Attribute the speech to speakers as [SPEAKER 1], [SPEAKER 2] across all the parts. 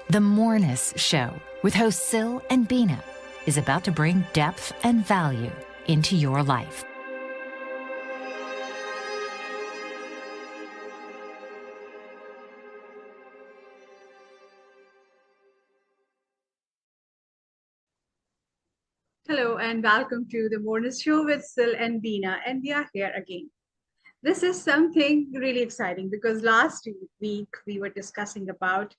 [SPEAKER 1] The Moreness Show with hosts Sil and Bina is about to bring depth and value into your life.
[SPEAKER 2] Hello and welcome to the Moreness Show with Sil and Bina, and we are here again. This is something really exciting because last week we were discussing about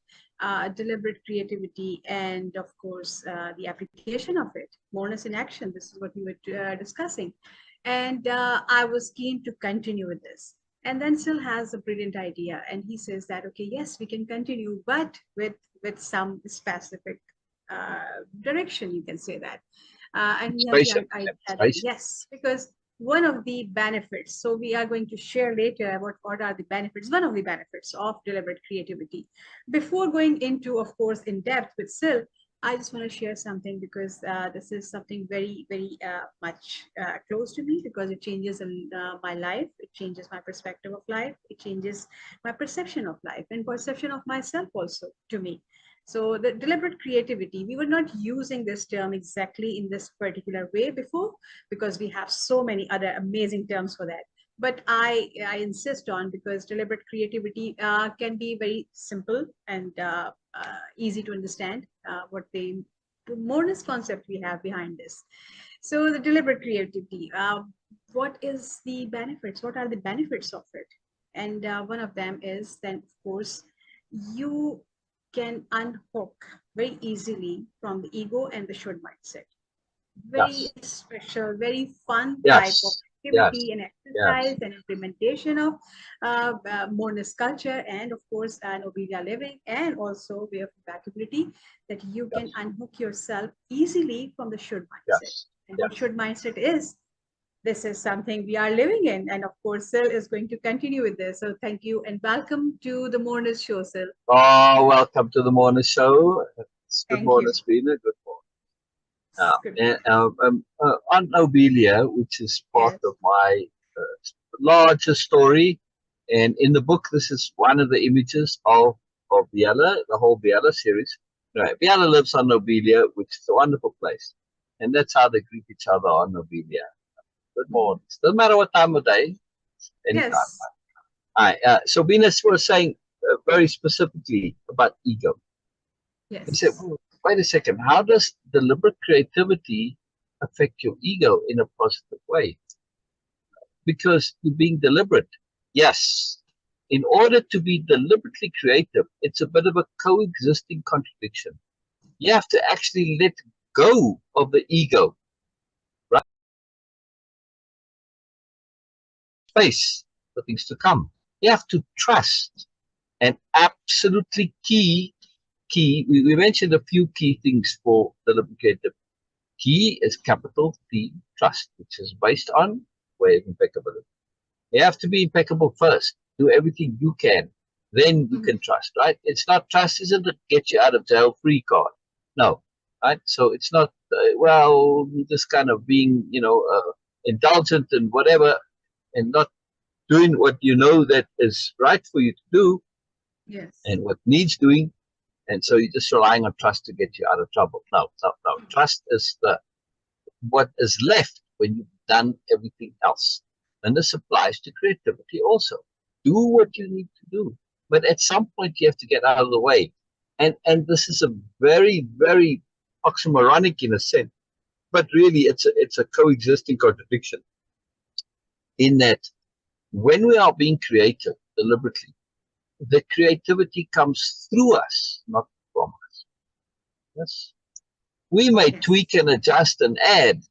[SPEAKER 2] deliberate creativity and, of course, the application of it. Moreness in action. This is what we were discussing, and I was keen to continue with this. And then Sil has a brilliant idea, and he says that okay, yes, we can continue, but with some specific direction. You can say that. And he has the idea, yes, because one of the benefits, so we are going to share later about what are the benefits, one of the benefits of deliberate creativity. Before going into, of course, in depth with Sil, I just want to share something because this is something very, very much close to me because it changes my life. It changes my perspective of life. It changes my perception of life and perception of myself also to me. So the deliberate creativity, we were not using this term exactly in this particular way before because we have so many other amazing terms for that. But I insist on because deliberate creativity can be very simple and easy to understand what the Moreness concept we have behind this. So the deliberate creativity, what is the benefits? What are the benefits of it? And one of them is then, of course, you can unhook very easily from the ego and the should mindset. Very special, very fun type of activity and exercise and implementation of Moreness-Culture and, of course, Way-of-Living and also Way-of-Impeccability, that you can unhook yourself easily from the should mindset. And what should mindset is, this is something we are living in. And of course, Sil is going to continue with this. So thank you and welcome to the Moreness Show, Sil.
[SPEAKER 3] Oh, welcome to the Moreness Show. Good morning, Bina. Good morning. On Nobelia, which is part of my larger story. And in the book, this is one of the images of Biella, the whole Biella series. Right. Biella lives on Nobelia, which is a wonderful place. And that's how they greet each other on Nobelia. Good morning. Doesn't matter what time of day, anytime.
[SPEAKER 2] Yes.
[SPEAKER 3] All right. So Venus was saying very specifically about ego.
[SPEAKER 2] Yes.
[SPEAKER 3] He said, well, wait a second. How does deliberate creativity affect your ego in a positive way? Because you're being deliberate. Yes. In order to be deliberately creative, it's a bit of a coexisting contradiction. You have to actually let go of the ego. Space for things to come. You have to trust. And absolutely key, we mentioned a few key things for deliberate creative. Key is capital T, trust, which is based on Way-of-Impeccability. You have to be impeccable first. Do everything you can. Then you can trust, right? It's not trust, isn't it? Get you out of jail free card. No, right? So it's not, well, just kind of being, indulgent and whatever, and not doing what you know that is right for you to do.
[SPEAKER 2] Yes.
[SPEAKER 3] And what needs doing. And so you're just relying on trust to get you out of trouble. No. Trust is what is left when you've done everything else. And this applies to creativity also. Do what you need to do. But at some point you have to get out of the way. And this is a very, very oxymoronic in a sense. But really it's a coexisting contradiction. In that when we are being creative deliberately, the creativity comes through us, not from us. Yes. We may tweak and adjust and add,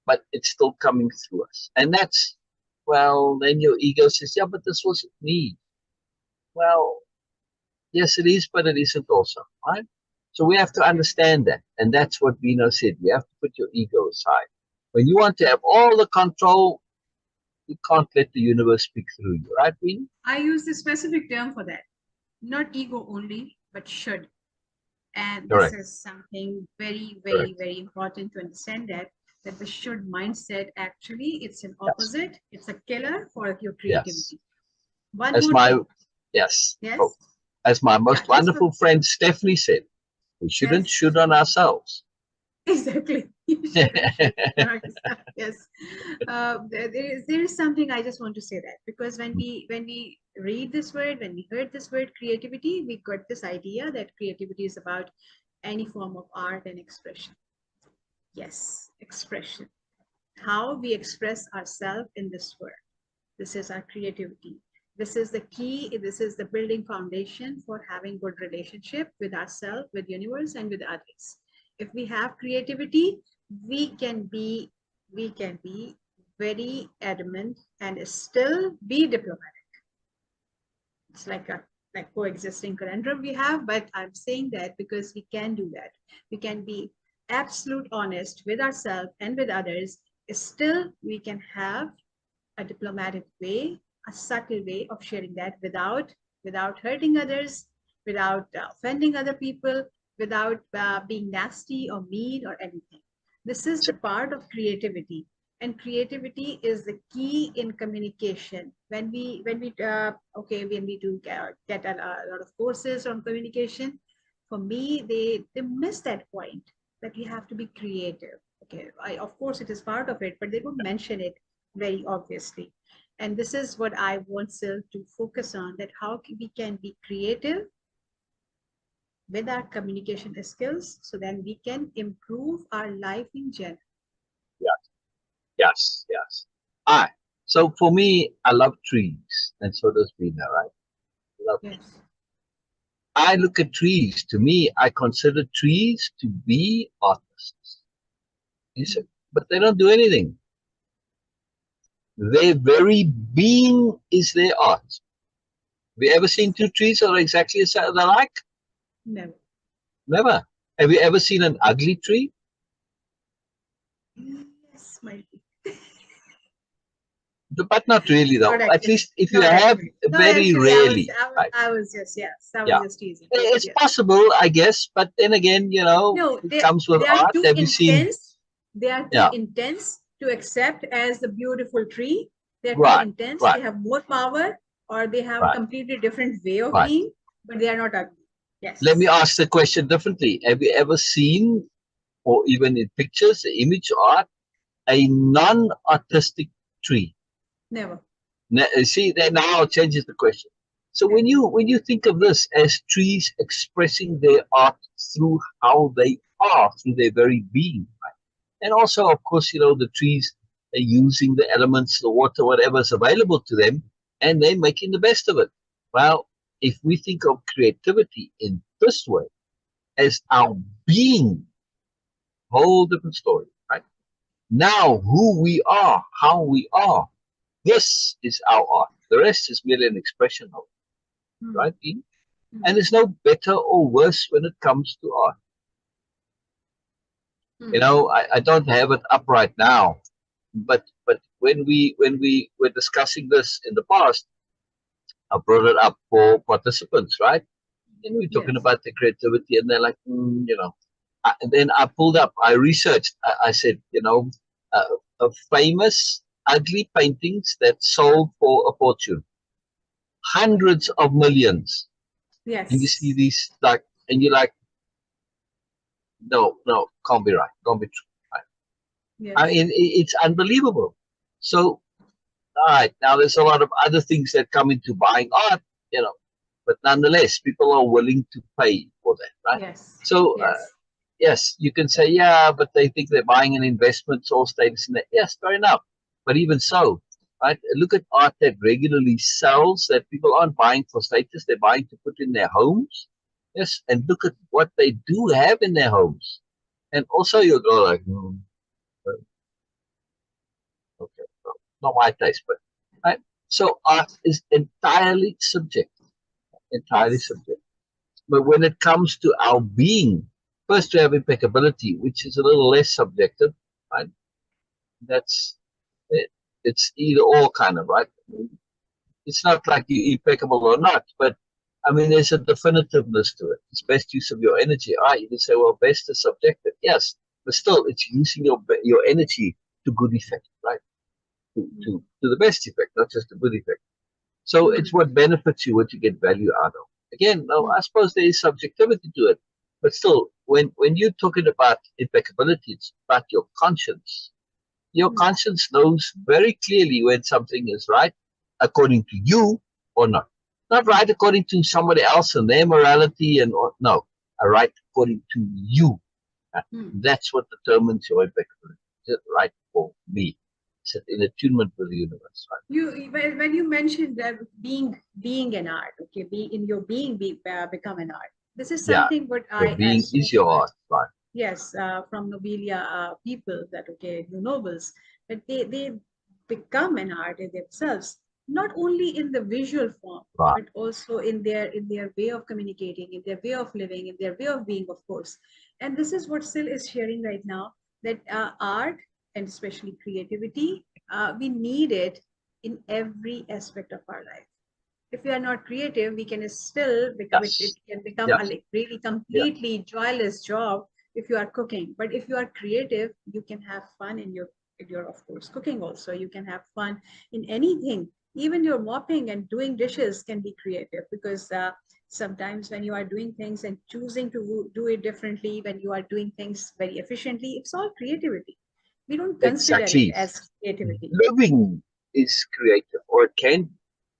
[SPEAKER 3] but it's still coming through us. And that's, well, then your ego says, yeah, but this wasn't me. Well, yes, it is, but it isn't also, right? So we have to understand that. And that's what Bino said. You have to put your ego aside. When you want to have all the control, you can't let the universe speak through you, right, Bino?
[SPEAKER 2] I use the specific term for that. Not ego only, but should. And this is something very, very, very important to understand that the should mindset actually, it's an opposite. It's a killer for your creativity.
[SPEAKER 3] As my most wonderful friend Stephanie said, We shouldn't
[SPEAKER 2] Yes.
[SPEAKER 3] shoot on ourselves.
[SPEAKER 2] Exactly. You shouldn't shoot yourself. Yes. There is something I just want to say that, because when we read this word, when we heard this word creativity, we got this idea that creativity is about any form of art and expression. Yes, expression. How we express ourselves in this world. This is our creativity. This is the key. This is the building foundation for having good relationship with ourselves, with universe, and with others. If we have creativity, we can be very adamant and still be diplomatic. It's like a coexisting conundrum we have, but I'm saying that because we can do that. We can be absolute honest with ourselves and with others. Still, we can have a diplomatic way, a subtle way of sharing that without hurting others, without offending other people, without being nasty or mean or anything. This is the part of creativity, and creativity is the key in communication. When we do get a lot of courses on communication, for me they miss that point, that you have to be creative. Okay, of course it is part of it, but they don't mention it very obviously. And this is what I want Sil to focus on, that how we can be creative with our communication skills, so then we can improve our life in general.
[SPEAKER 3] Yes. So for me, I love trees, and so does Bina, right? I love
[SPEAKER 2] Yes.
[SPEAKER 3] I look at trees. To me, I consider trees to be artists. You see, but they don't do anything. Their very being is their art. Have you ever seen two trees that are exactly alike?
[SPEAKER 2] No.
[SPEAKER 3] Never. Have you ever seen an ugly tree?
[SPEAKER 2] Yes, might be.
[SPEAKER 3] But not really, though.
[SPEAKER 2] Not
[SPEAKER 3] At
[SPEAKER 2] actually.
[SPEAKER 3] least if you
[SPEAKER 2] Not
[SPEAKER 3] have,
[SPEAKER 2] actually. No,
[SPEAKER 3] very
[SPEAKER 2] actually,
[SPEAKER 3] rarely. Right?
[SPEAKER 2] I was just, yes, I was
[SPEAKER 3] Yeah.
[SPEAKER 2] just teasing.
[SPEAKER 3] It's
[SPEAKER 2] Yes.
[SPEAKER 3] possible, I guess, but then again,
[SPEAKER 2] No,
[SPEAKER 3] it comes with
[SPEAKER 2] they are
[SPEAKER 3] art.
[SPEAKER 2] too
[SPEAKER 3] Have you seen?
[SPEAKER 2] intense. They are too intense to accept as the beautiful tree. They're too
[SPEAKER 3] Right,
[SPEAKER 2] intense.
[SPEAKER 3] right,
[SPEAKER 2] They have more power, or they have a
[SPEAKER 3] right,
[SPEAKER 2] completely different way of
[SPEAKER 3] right.
[SPEAKER 2] being, but they are not ugly. Yes.
[SPEAKER 3] Let me ask the question differently. Have you ever seen, or even in pictures, image art, a non-artistic tree?
[SPEAKER 2] Never.
[SPEAKER 3] See, that now changes the question. So when you think of this as trees expressing their art through how they are, through their very being, right? And also, of course, the trees are using the elements, the water, whatever is available to them, and they're making the best of it. Well, if we think of creativity in this way, as our being, whole different story, right? Now, who we are, how we are, this is our art. The rest is merely an expression of it, right, Dean? And it's no better or worse when it comes to art. I don't have it up right now, but when we were discussing this in the past, I brought it up for participants, right? And we were talking about the creativity, and they're like, and then I pulled up, I researched, I said, famous ugly paintings that sold for a fortune, hundreds of millions.
[SPEAKER 2] Yes.
[SPEAKER 3] And you see these, and you're like, no, can't be right, can't be true. Right?
[SPEAKER 2] Yes.
[SPEAKER 3] I mean, it's unbelievable. So, all right, now there's a lot of other things that come into buying art, but nonetheless, people are willing to pay for that, right?
[SPEAKER 2] Yes.
[SPEAKER 3] So, yes, you can say, yeah, but they think they're buying an investment, all status in that. Yes, fair enough. But even so, right, look at art that regularly sells, that people aren't buying for status, they're buying to put in their homes. Yes, and look at what they do have in their homes. And also you'll go like, okay, not my taste, but right. So art is entirely subjective, entirely subjective. But when it comes to our being, first we have impeccability, which is a little less subjective, right? That's it. It's either or kind of, right? It's not like you're impeccable or not, but I mean, there's a definitiveness to it. It's best use of your energy. You can say, well, best is subjective. Yes, but still, it's using your energy to good effect, right? To the best effect, not just the good effect. So it's what benefits you, what you get value out of. Again, no, I suppose there is subjectivity to it, But still, when you're talking about impeccability, it's about your conscience. Your conscience knows very clearly when something is right according to you or not. Not right according to somebody else and their morality no, right according to you. That's what determines your impeccability. Is it right for me? Is it in attunement with the universe? Right?
[SPEAKER 2] When you mentioned that being an art, okay, become an art. This is
[SPEAKER 3] Yeah,
[SPEAKER 2] something what
[SPEAKER 3] your
[SPEAKER 2] I
[SPEAKER 3] being is your art. Right.
[SPEAKER 2] yes, from nobilia people that okay, the nobles, that they become an art in themselves, not only in the visual form,
[SPEAKER 3] Right.
[SPEAKER 2] but also in their way of communicating, in their way of living, in their way of being, of course. And this is what Sil is sharing right now, that art and especially creativity, we need it in every aspect of our life. If we are not creative, we can still become it. It
[SPEAKER 3] Yes.
[SPEAKER 2] can become a
[SPEAKER 3] Yes.
[SPEAKER 2] like really
[SPEAKER 3] Yeah.
[SPEAKER 2] completely joyless job if you are cooking. But if you are creative, you can have fun in your of course cooking also. You can have fun in anything. Even your mopping and doing dishes can be creative because sometimes when you are doing things and choosing to do it differently, when you are doing things very efficiently, it's all creativity. We don't consider it
[SPEAKER 3] Exactly.
[SPEAKER 2] as creativity.
[SPEAKER 3] Living is creative, or it can be.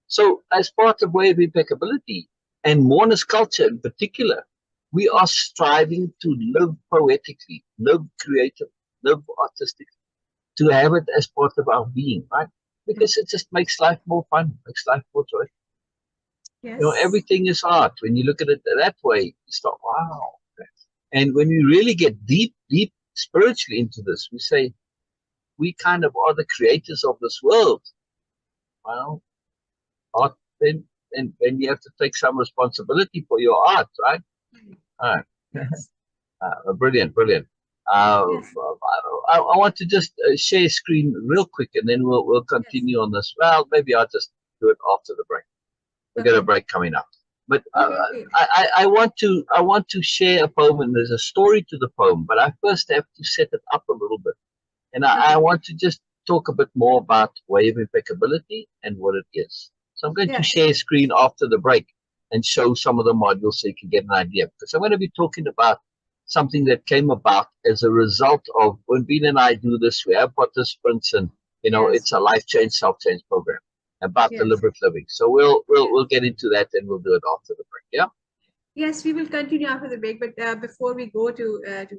[SPEAKER 3] So, as part of Way of Impeccability and Moreness-Culture in particular, we are striving to live poetically, live creative, live artistically, to have it as part of our being, right? Because it just makes life more fun, makes life more joyful.
[SPEAKER 2] Yes.
[SPEAKER 3] Everything is art. When you look at it that way, you start, wow. And when we really get deep, deep spiritually into this, we say, we kind of are the creators of this world. Well, art, then you have to take some responsibility for your art, right? All right.
[SPEAKER 2] Yes.
[SPEAKER 3] Brilliant, brilliant. Uh,
[SPEAKER 2] Yes.
[SPEAKER 3] I want to just share screen real quick, and then we'll
[SPEAKER 2] Yes.
[SPEAKER 3] continue on this. Well, maybe I'll just do it after the break. We got a
[SPEAKER 2] Okay.
[SPEAKER 3] break coming up, but
[SPEAKER 2] Okay. Okay.
[SPEAKER 3] I want to share a poem, and there's a story to the poem, but I first have to set it up a little bit, and I
[SPEAKER 2] Okay.
[SPEAKER 3] want to just talk a bit more about Way of Impeccability and what it is. So I'm going to
[SPEAKER 2] Yes.
[SPEAKER 3] share screen after the break and show some of the modules so you can get an idea. Because I'm going to be talking about something that came about as a result of when Bean and I do this, we have participants and
[SPEAKER 2] Yes.
[SPEAKER 3] it's a life change, self change program about
[SPEAKER 2] Yes.
[SPEAKER 3] deliberate living. So we'll we'll
[SPEAKER 2] Yes.
[SPEAKER 3] we'll get into that and we'll do it after the break. Yeah.
[SPEAKER 2] Yes, we will continue after the break. But before we go to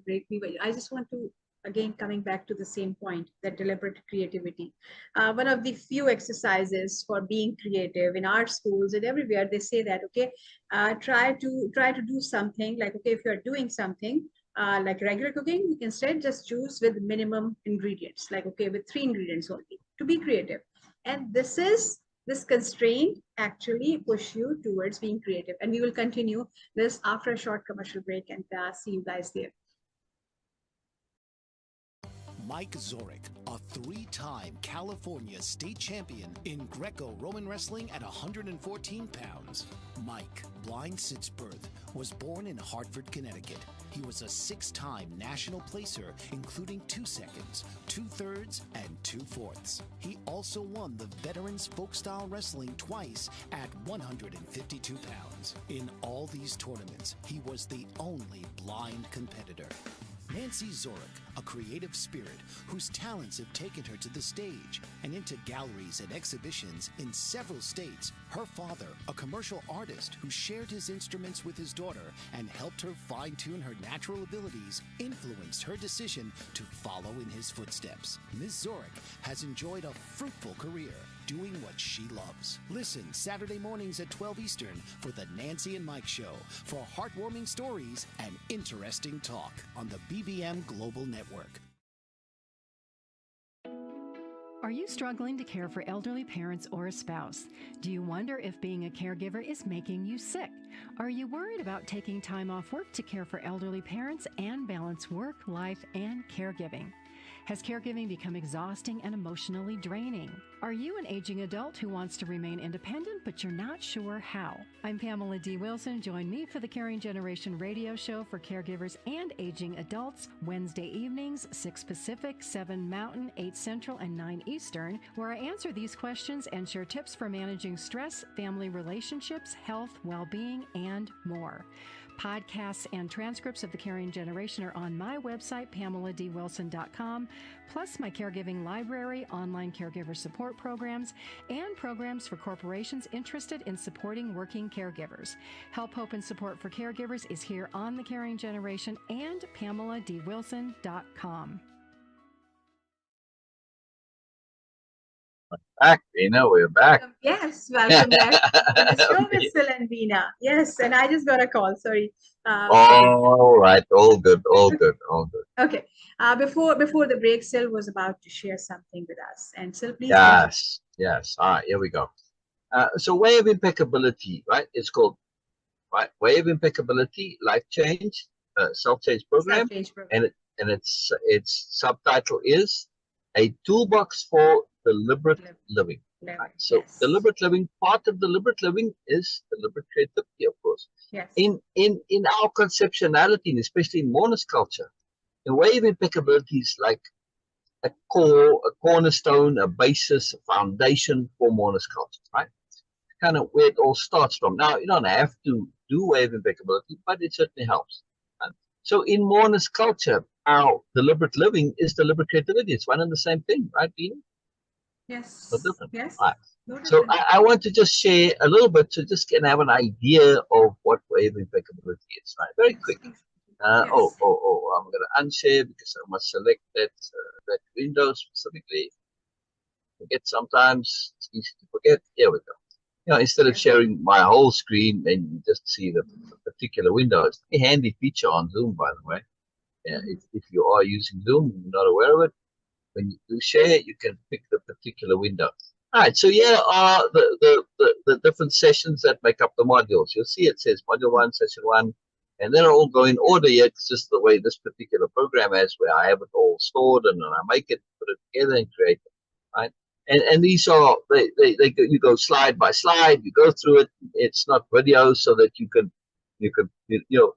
[SPEAKER 2] break, I just want to again coming back to the same point, that deliberate creativity. One of the few exercises for being creative in art schools and everywhere, they say that okay, try to do something like okay, if you are doing something like regular cooking, instead just choose with minimum ingredients, like okay, with 3 ingredients only to be creative. And this constraint actually push you towards being creative. And we will continue this after a short commercial break and see you guys there.
[SPEAKER 4] Mike Zorek, a 3-time California state champion in Greco-Roman wrestling at 114 pounds. Mike, blind since birth, was born in Hartford, Connecticut. He was a 6-time national placer, including 2 seconds, 2 thirds, and 2 fourths. He also won the Veterans Folk-Style Wrestling twice at 152 pounds. In all these tournaments, he was the only blind competitor. Nancy Zorek, a creative spirit whose talents have taken her to the stage and into galleries and exhibitions in several states. Her father, a commercial artist who shared his instruments with his daughter and helped her fine-tune her natural abilities, influenced her decision to follow in his footsteps. Ms. Zorek has enjoyed a fruitful career doing what she loves. Listen Saturday mornings at 12 Eastern for the Nancy and Mike Show for heartwarming stories and interesting talk on the BBM Global Network.
[SPEAKER 1] Are you struggling to care for elderly parents or a spouse? Do you wonder if being a caregiver is making you sick? Are you worried about taking time off work to care for elderly parents and balance work, life, and caregiving? Has caregiving become exhausting and emotionally draining? Are you an aging adult who wants to remain independent, but you're not sure how? I'm Pamela D. Wilson. Join me for the Caring Generation radio show for caregivers and aging adults, Wednesday evenings, 6 Pacific, 7 Mountain, 8 Central, and 9 Eastern, where I answer these questions and share tips for managing stress, family relationships, health, well-being, and more. Podcasts and transcripts of The Caring Generation are on my website, PamelaDWilson.com, plus my caregiving library, online caregiver support programs, and programs for corporations interested in supporting working caregivers. Help, hope, and support for caregivers is here on The Caring Generation and PamelaDWilson.com.
[SPEAKER 3] Back, Veena, we're back.
[SPEAKER 2] Yes, welcome back to the show with Sil and Veena. Yes, and I just got a call. Sorry.
[SPEAKER 3] All right, all good, all good, all good.
[SPEAKER 2] Okay. Before the break, Sil was about to share something with us, and Sil, please.
[SPEAKER 3] Yes, yes. All right, here we go. So, Way of Impeccability, right? It's called Way of Impeccability, Life Change, Self-Change Program, and its subtitle is A Toolbox for Deliberate Living. Right? So,
[SPEAKER 2] yes.
[SPEAKER 3] deliberate living. Part of deliberate living is deliberate creativity, of course.
[SPEAKER 2] Yes.
[SPEAKER 3] In our conceptuality, and especially in Moreness-Culture, the Way of Impeccability is like a core, a cornerstone, a basis, a foundation for Moreness-Culture, right? Kind of where it all starts from. Now, you don't have to do Way of Impeccability, but it certainly helps. Right? So in Moreness-Culture, our deliberate living is deliberate creativity. It's one and the same thing, right, Veena?
[SPEAKER 2] Yes.
[SPEAKER 3] No different.
[SPEAKER 2] Yes.
[SPEAKER 3] Right.
[SPEAKER 2] No
[SPEAKER 3] So
[SPEAKER 2] different.
[SPEAKER 3] I want to just share a little bit so just can have an idea of what Way of Impeccability is, right? Very quick.
[SPEAKER 2] Yes.
[SPEAKER 3] I'm going to unshare because I must select that window specifically. Forget sometimes, it's easy to forget. Here we go. You know, instead of sharing my whole screen and you just see the particular window, it's a handy feature on Zoom, by the way. Yeah, if you are using Zoom and you're not aware of it, when you do share, you can pick the particular window. All right, so here are the different sessions that make up the modules. You'll see it says module 1, session 1, and they'll all go in order here. It's just the way this particular program is, where I have it all stored and then I make it, put it together and create it, right? And these are, you go slide by slide, you go through it. It's not video, so that you know,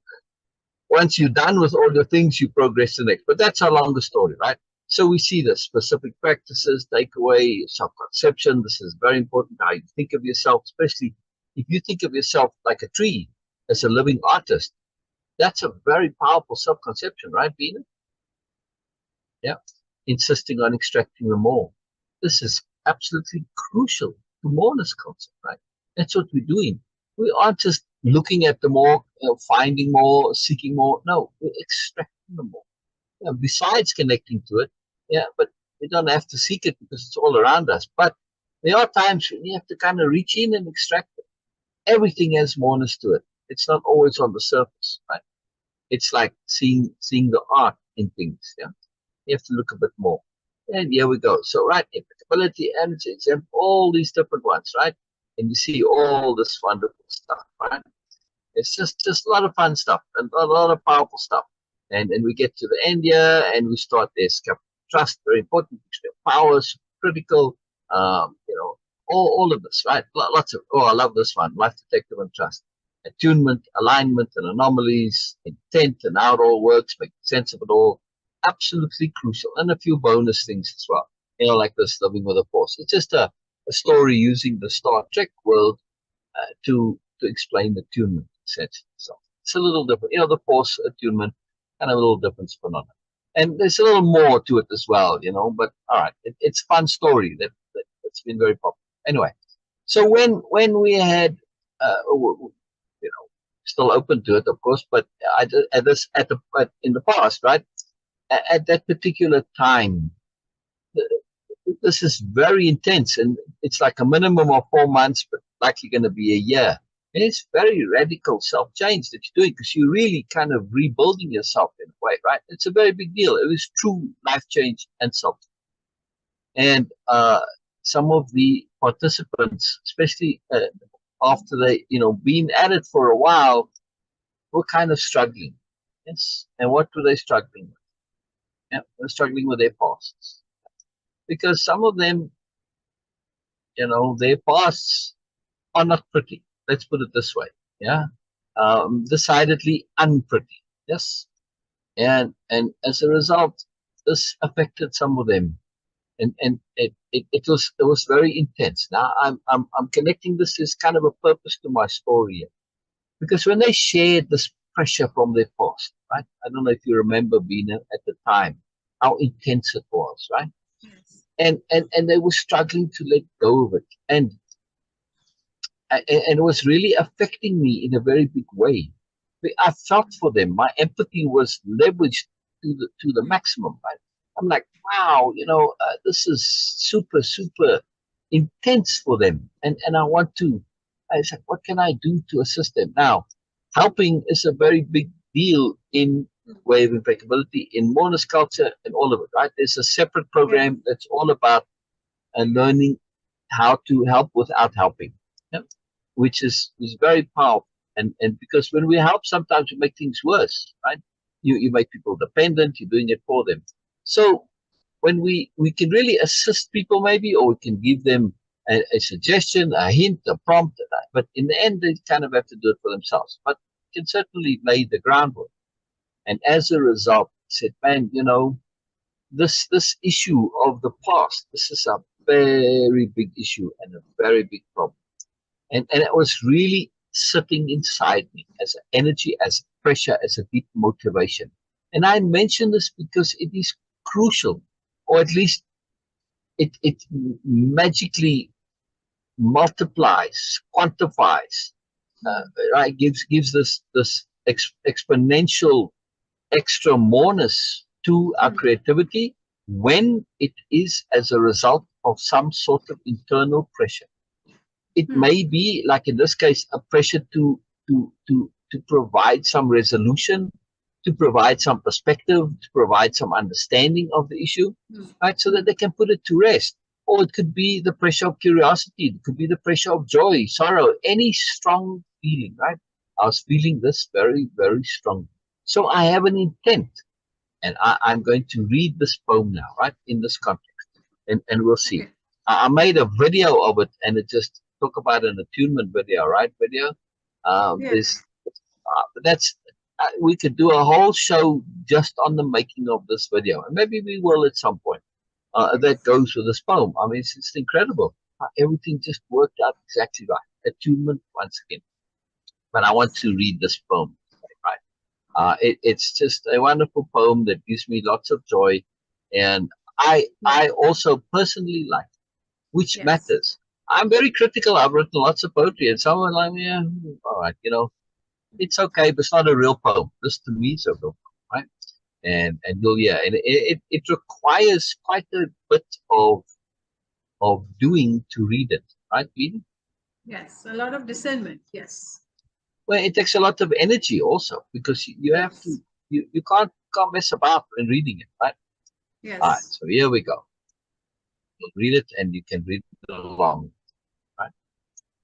[SPEAKER 3] once you're done with all your things, you progress to the next. But that's a longer story, right? So we see the specific practices, takeaway, self-conception. This is very important, how you think of yourself, especially if you think of yourself like a tree, as a living artist. That's a very powerful self-conception, right, Veena? Yeah. Insisting on extracting the more. This is absolutely crucial to Moreness-Culture, right? That's what we're doing. We aren't just looking at the more, finding more, seeking more. No, we're extracting the more. Besides connecting to it, but we don't have to seek it because it's all around us. But there are times when you have to kind of reach in and extract it. Everything has moreness to it. It's not always on the surface, right? It's like seeing the art in things. Yeah, you have to look a bit more. And here we go. So, right, impeccability, energy, example, all these different ones, right? And you see all this wonderful stuff, right? It's just a lot of fun stuff and a lot of powerful stuff. And we get to the end here and we start this trust, very important, powers, critical, all of this, right? Lots of, I love this one, life detective and trust. Attunement, alignment and anomalies, intent and how it all works, making sense of it all. Absolutely crucial. And a few bonus things as well. Like this, living with a force. It's just a story using the Star Trek world to explain attunement, essentially. So it's a little different. The force, attunement, and a little difference phenomenon. And there's a little more to it as well, but all right, it's a fun story that's been very popular. Anyway, so when we had, still open to it, of course, but in the past, right, at that particular time, this is very intense, and it's like a minimum of 4 months, but likely going to be a year. And it's very radical self-change that you're doing because you're really kind of rebuilding yourself in a way, right? It's a very big deal. It was true life change and self. And some of the participants, especially after they, been at it for a while, were kind of struggling. Yes. And what were they struggling with? Yeah, they're struggling with their pasts. Because some of them, their pasts are not pretty. Let's put it this way. Yeah. Decidedly unpretty. Yes. And as a result, this affected some of them. And it was very intense. Now I'm connecting this as kind of a purpose to my story here. Because when they shared this pressure from their past, right? I don't know if you remember, Bina, at the time, how intense it was, right?
[SPEAKER 2] Yes.
[SPEAKER 3] And they were struggling to let go of it. And it was really affecting me in a very big way. I felt for them. My empathy was leveraged to the maximum, right? I'm like, wow, this is super, super intense for them. And I said, what can I do to assist them? Now, helping is a very big deal in Way-of-Impeccability, in Moreness-Culture, and all of it, right? There's a separate program that's all about learning how to help without helping, yeah? Which is very powerful. And because when we help, sometimes we make things worse, right? You make people dependent, you're doing it for them. So when we can really assist people maybe, or we can give them a suggestion, a hint, a prompt, but in the end, they kind of have to do it for themselves. But can certainly lay the groundwork. And as a result, I said, man, this issue of the past, this is a very big issue and a very big problem. And it was really sitting inside me as an energy, as pressure, as a deep motivation. And I mention this because it is crucial, or at least it magically multiplies, quantifies, right? Gives this exponential extra moreness to our creativity when it is as a result of some sort of internal pressure. It may be, like in this case, a pressure to provide some resolution, to provide some perspective, to provide some understanding of the issue, right? So that they can put it to rest. Or it could be the pressure of curiosity. It could be the pressure of joy, sorrow, any strong feeling, right? I was feeling this very, very strongly. So I have an intent, and I'm going to read this poem now, right, in this context, and we'll see.
[SPEAKER 2] Okay.
[SPEAKER 3] I made a video of it, and it just talk about an attunement video, right? Video. There's we could do a whole show just on the making of this video, and maybe we will at some point. That goes with this poem. I mean, it's incredible. Everything just worked out exactly right. Attunement once again. But I want to read this poem, right? It's just a wonderful poem that gives me lots of joy, and I also personally like it, which matters. I'm very critical. I've written lots of poetry, and someone like, yeah, all right, it's okay, but it's not a real poem. This to me is a real poem, right? And it requires quite a bit of doing to read it, right, Edie?
[SPEAKER 2] Yes, a lot of discernment. Yes.
[SPEAKER 3] Well, it takes a lot of energy also, because you have to, you can't mess about in reading it, right?
[SPEAKER 2] Yes.
[SPEAKER 3] All right, so here we go. You'll read it, and you can read it along, right?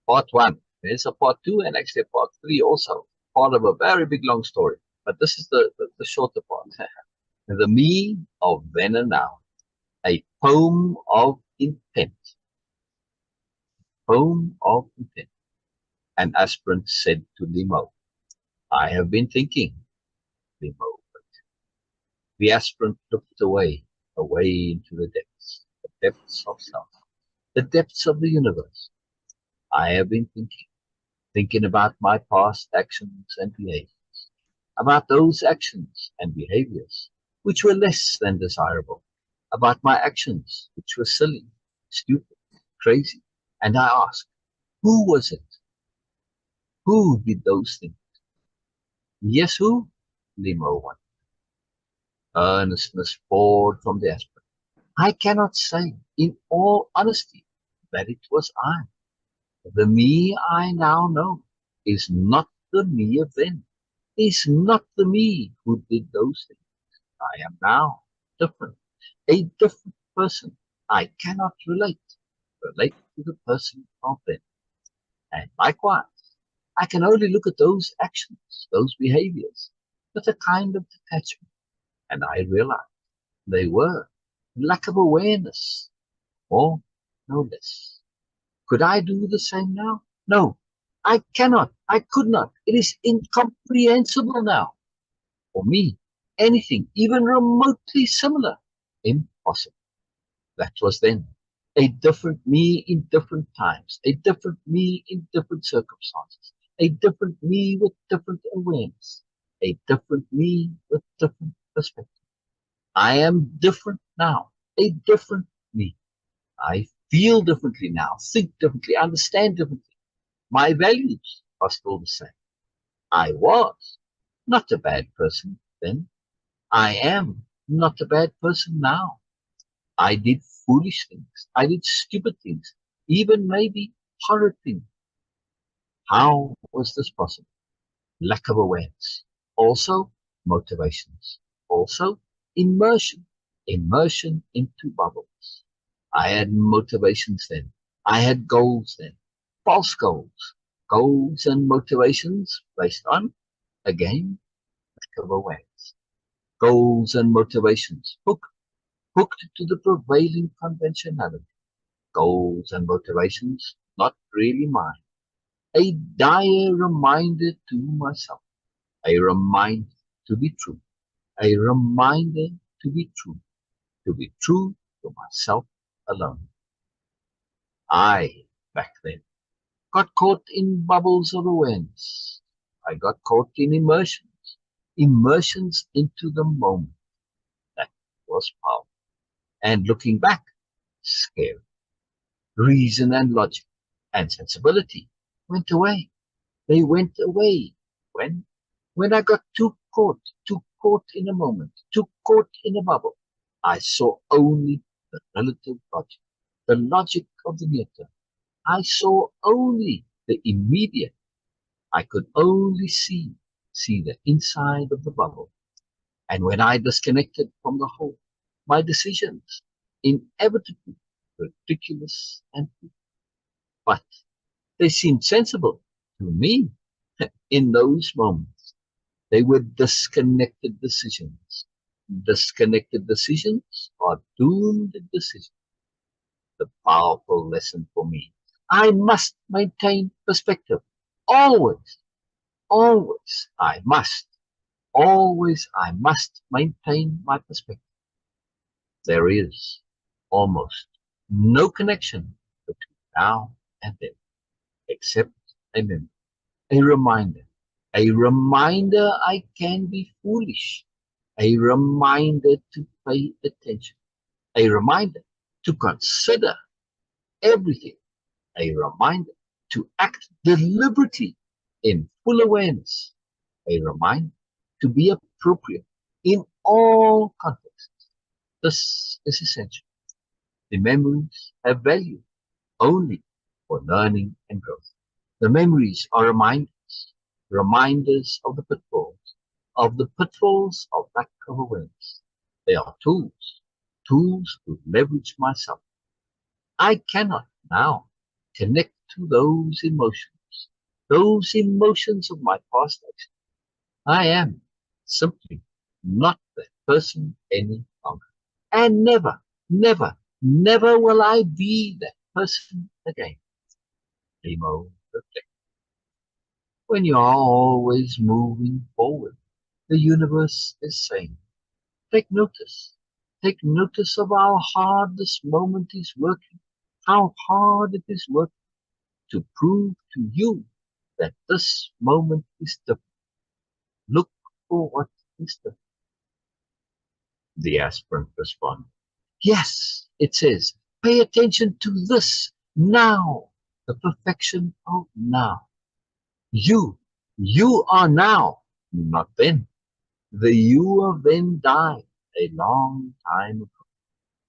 [SPEAKER 3] Part 1. There's a part 2, and actually a part 3 also. Part of a very big long story. But this is the shorter part. The Me of Then and Now. A poem of intent. Poem of intent. An aspirant said to Limo, I have been thinking, Limo. The aspirant looked away into the depths of self, the depths of the universe. I have been thinking about my past actions and behaviors, about those actions and behaviors which were less than desirable, about my actions which were silly, stupid, crazy. And I asked, who was it? Who did those things? Yes, who? Limo wondered. Earnestness poured from the aspirant. I cannot say, in all honesty, that it was I. The me I now know is not the me of then, is not the me who did those things. I am now different, a different person. I cannot relate to the person of then. And likewise, I can only look at those actions, those behaviors, with a kind of detachment. And I realized they were lack of awareness, or no less. Could I do the same now? No, I cannot. I could not. It is incomprehensible now. For me, anything even remotely similar, impossible. That was then. A different me in different times, a different me in different circumstances, a different me with different awareness. a different me with different perspective. I am different now, a different me. I feel differently now, think differently, understand differently. My values are still the same. I was not a bad person then. I am not a bad person now. I did foolish things. I did stupid things, even maybe horrid things. How was this possible? Lack of awareness. Also, motivations. Also, immersion. Immersion into bubbles. I had motivations then. I had goals then. False goals. Goals and motivations based on, again, lack of awareness. Goals and motivations hooked to the prevailing conventionality. Goals and motivations not really mine. A dire reminder to myself. A reminder to be true. A reminder to be true. To be true to myself alone. I, back then, got caught in bubbles of awareness. I got caught in immersions. Immersions into the moment. That was powerful. And looking back, scary. Reason and logic and sensibility went away. They went away. When? When I got too caught in a moment, too caught in a bubble. I saw only the relative logic, the logic of the near term. I saw only the immediate. I could only see the inside of the bubble. And when I disconnected from the whole, my decisions inevitably were ridiculous and futile. But they seemed sensible to me in those moments. They were disconnected decisions. Disconnected decisions are doomed decisions. The powerful lesson for me. I must maintain perspective. Always, always, I must maintain my perspective. There is almost no connection between now and then, except a memory, a reminder. A reminder I can be foolish. A reminder to pay attention. A reminder to consider everything. A reminder to act deliberately in full awareness. A reminder to be appropriate in all contexts. This is essential. The memories have value only for learning and growth. The memories are reminders of the pitfalls of lack of awareness. They are tools to leverage myself. I cannot now connect to those emotions of my past action. I am simply not that person any longer. And never will I be that person again. Emo reflect. When you are always moving forward, the universe is saying, take notice. Take notice of how hard this moment is working, how hard it is working to prove to you that this moment is different. Look for what is different. The aspirant responds, yes, it says, pay attention to this now, the perfection of now. You are now, not then. The you of then died a long time ago.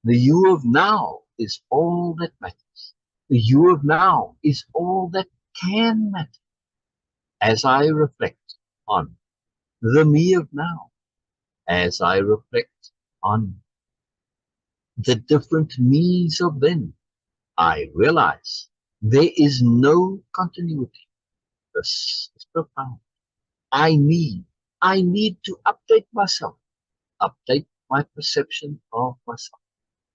[SPEAKER 3] The you of now is all that matters. The you of now is all that can matter. As I reflect on the me of now, as I reflect on the different me's of then, I realize there is no continuity. This is profound. I need to update myself, update my perception of myself.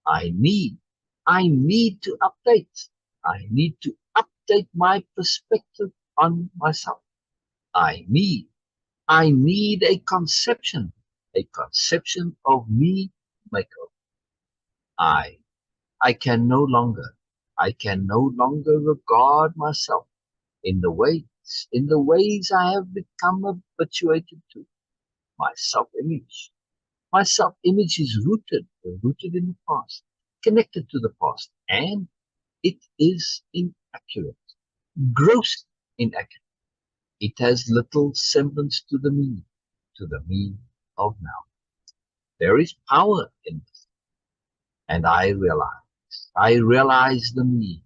[SPEAKER 3] I need to update. I need to update my perspective on myself. I need a conception of me makeover. I can no longer regard myself in the ways I have become habituated to. my self-image. My self-image is rooted in the past, connected to the past, and it is inaccurate, gross inaccurate. It has little semblance to the me of now. There is power in this, and I realize the me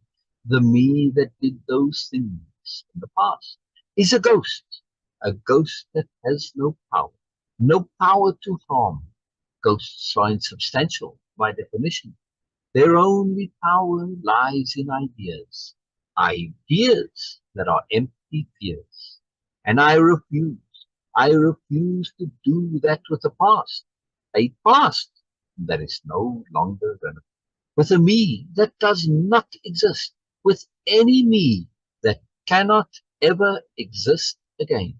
[SPEAKER 3] that did those things in the past is a ghost that has no power to harm. Ghosts are insubstantial by definition. Their only power lies in ideas that are empty fears. And I refuse to do that with the past, a past that is no longer relevant, with a me that does not exist, with any me that cannot ever exist again.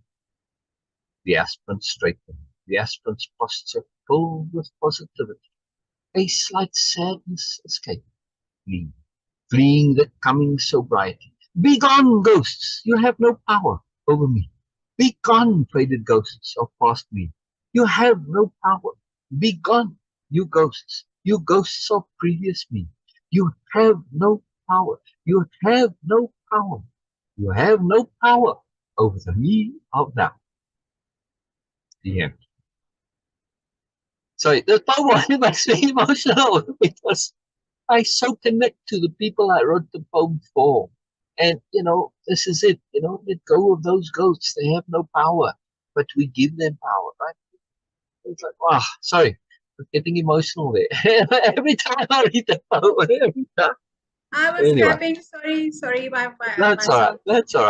[SPEAKER 3] The aspirant straightened, the aspirant's posture filled with positivity. A slight sadness escaped, fleeing the coming sobriety. Begone, ghosts! You have no power over me. Begone, faded ghosts of past me. You have no power. Begone, you ghosts of previous me. You have no power. You have no power. You have no power over the me of now. The end. Sorry, the poem makes me emotional because I so connect to the people I wrote the poem for. And, this is it. Let go of those ghosts. They have no power, but we give them power, right? It's like, wow, sorry, I'm getting emotional there. Every time I read the poem, every time.
[SPEAKER 2] I was clapping. Sorry,
[SPEAKER 3] That's all right. That's all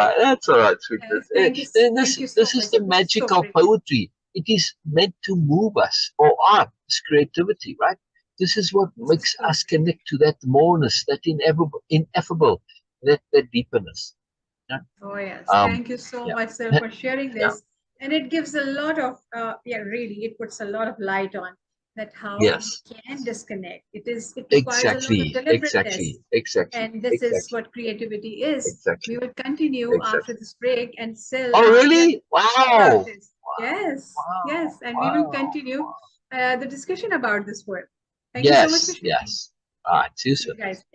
[SPEAKER 3] right, sweetness.
[SPEAKER 2] Thank you so
[SPEAKER 3] This
[SPEAKER 2] much.
[SPEAKER 3] is the magic of poetry. It is meant to move us, or art, it's creativity, right? This is what makes us connect to that moreness, that ineffable, that deepness.
[SPEAKER 2] Yeah? Oh, yes. Thank you so much, sir, for sharing this. Yeah. And it gives a lot of, really, it puts a lot of light on that how we can disconnect. It requires a lot of deliberateness.
[SPEAKER 3] Exactly.
[SPEAKER 2] And this is what creativity is.
[SPEAKER 3] Exactly.
[SPEAKER 2] We will continue after this break and still.
[SPEAKER 3] Oh, really? Wow.
[SPEAKER 2] Yes.
[SPEAKER 3] Wow.
[SPEAKER 2] Yes. And we will continue the discussion about this work. Thank you so much for sharing.
[SPEAKER 3] Yes. All right. See you soon.
[SPEAKER 2] Guys.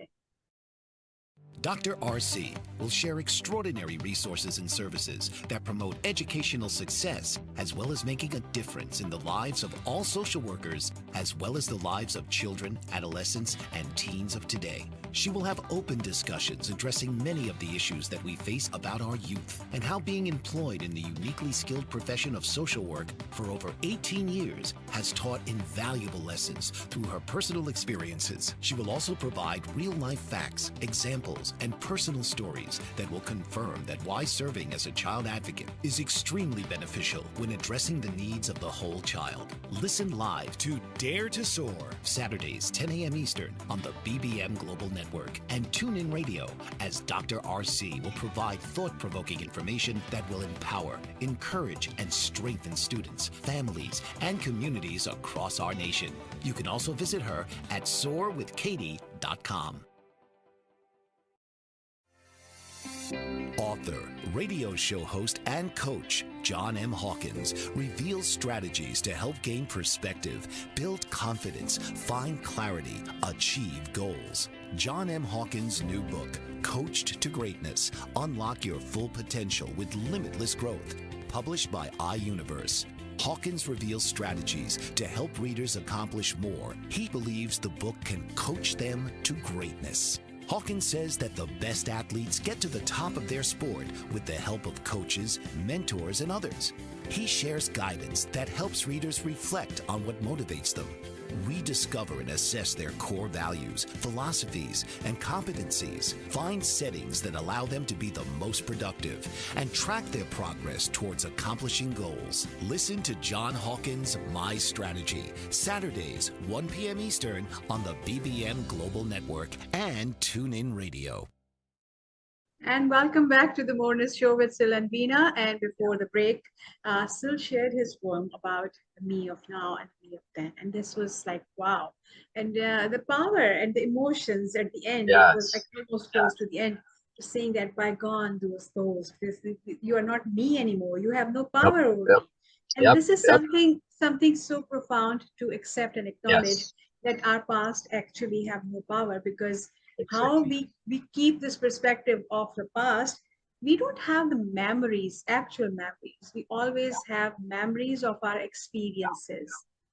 [SPEAKER 4] Dr. RC will share extraordinary resources and services that promote educational success, as well as making a difference in the lives of all social workers, as well as the lives of children, adolescents, and teens of today. She will have open discussions addressing many of the issues that we face about our youth and how being employed in the uniquely skilled profession of social work for over 18 years has taught invaluable lessons through her personal experiences. She will also provide real-life facts, examples, and personal stories that will confirm that why serving as a child advocate is extremely beneficial when addressing the needs of the whole child. Listen live to Dare to Soar, Saturdays, 10 a.m. Eastern on the BBM Global Network, and tune in radio as Dr. RC will provide thought-provoking information that will empower, encourage, and strengthen students, families, and communities across our nation. You can also visit her at soarwithkatie.com. Author, radio show host, and coach John M. Hawkins reveals strategies to help gain perspective, build confidence, find clarity, achieve goals. John M. Hawkins' new book, Coached to Greatness, Unlock Your Full Potential with Limitless Growth, published by iUniverse. Hawkins reveals strategies to help readers accomplish more. He believes the book can coach them to greatness. Hawkins says that the best athletes get to the top of their sport with the help of coaches, mentors, and others. He shares guidance that helps readers reflect on what motivates them, rediscover and assess their core values, philosophies, and competencies, find settings that allow them to be the most productive, and track their progress towards accomplishing goals. Listen to John Hawkins' My Strategy, Saturdays, 1 p.m. Eastern on the BBM Global Network and TuneIn Radio.
[SPEAKER 2] And welcome back to the Moreness Show with Sil and Veena. And before the break, Sil shared his poem about the me of now and me of then. And this was like, wow. And the power and the emotions at the end, it was like almost close to the end, saying that by gone those, you are not me anymore. You have no power over me. And this is something so profound to accept and acknowledge,
[SPEAKER 3] Yes.
[SPEAKER 2] that our past actually have no power, because how
[SPEAKER 3] Exactly.
[SPEAKER 2] we keep this perspective of the past, we don't have the memories, actual memories. We always have memories of our experiences.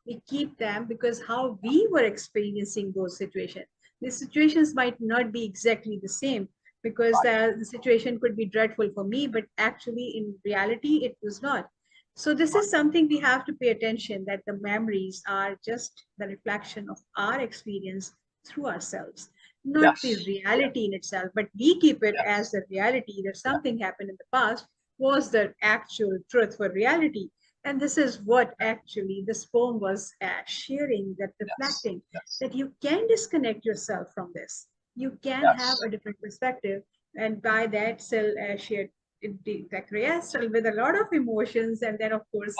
[SPEAKER 2] We keep them because how we were experiencing those situations. The situations might not be exactly the same, because the situation could be dreadful for me, but actually in reality it was not. So this is something we have to pay attention, that the memories are just the reflection of our experience through ourselves, not the
[SPEAKER 3] Yes.
[SPEAKER 2] reality in itself, but we keep it as
[SPEAKER 3] Yes.
[SPEAKER 2] the reality that
[SPEAKER 3] Yeah.
[SPEAKER 2] something happened in the past was the actual truth for reality. And this is what actually this poem was sharing, that
[SPEAKER 3] Yes.
[SPEAKER 2] reflecting,
[SPEAKER 3] Yes.
[SPEAKER 2] that you can disconnect yourself from this. You can have
[SPEAKER 3] Yes.
[SPEAKER 2] a different perspective. And by that, Sil shared that yes, with a lot of emotions, and then of course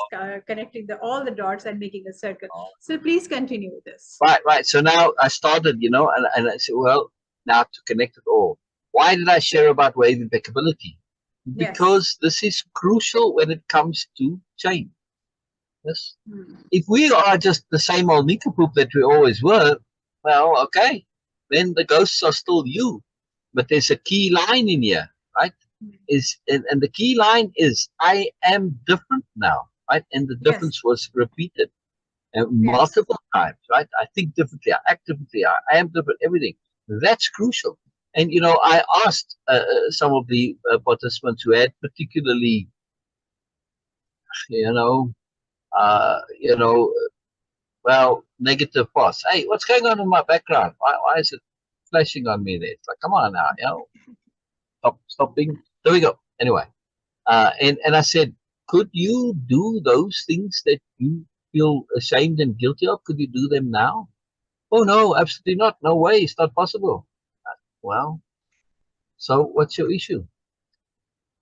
[SPEAKER 2] connecting all the dots and making a circle. So please continue with this.
[SPEAKER 3] Right, right. So now I started, and I said, well, now to connect it all. Why did I share about wave impeccability?
[SPEAKER 2] Yes.
[SPEAKER 3] Because this is crucial when it comes to change. Yes.
[SPEAKER 2] Hmm.
[SPEAKER 3] If we are just the same old nincompoop that we always were, well, okay, then the ghosts are still you. But there's a key line in here, right? And the key line is I am different now, right? And the
[SPEAKER 2] Yes.
[SPEAKER 3] difference was repeated
[SPEAKER 2] Yes.
[SPEAKER 3] multiple times, right? I think differently, I act differently, I am different, everything. That's crucial. And, I asked some of the participants who had particularly, you know, you know, well, negative past. Hey, what's going on in my background? Why is it flashing on me there? It's like, come on now, stop being, there we go. Anyway, and I said, could you do those things that you feel ashamed and guilty of? Could you do them now? Oh no, absolutely not. No way, it's not possible. Well, so what's your issue?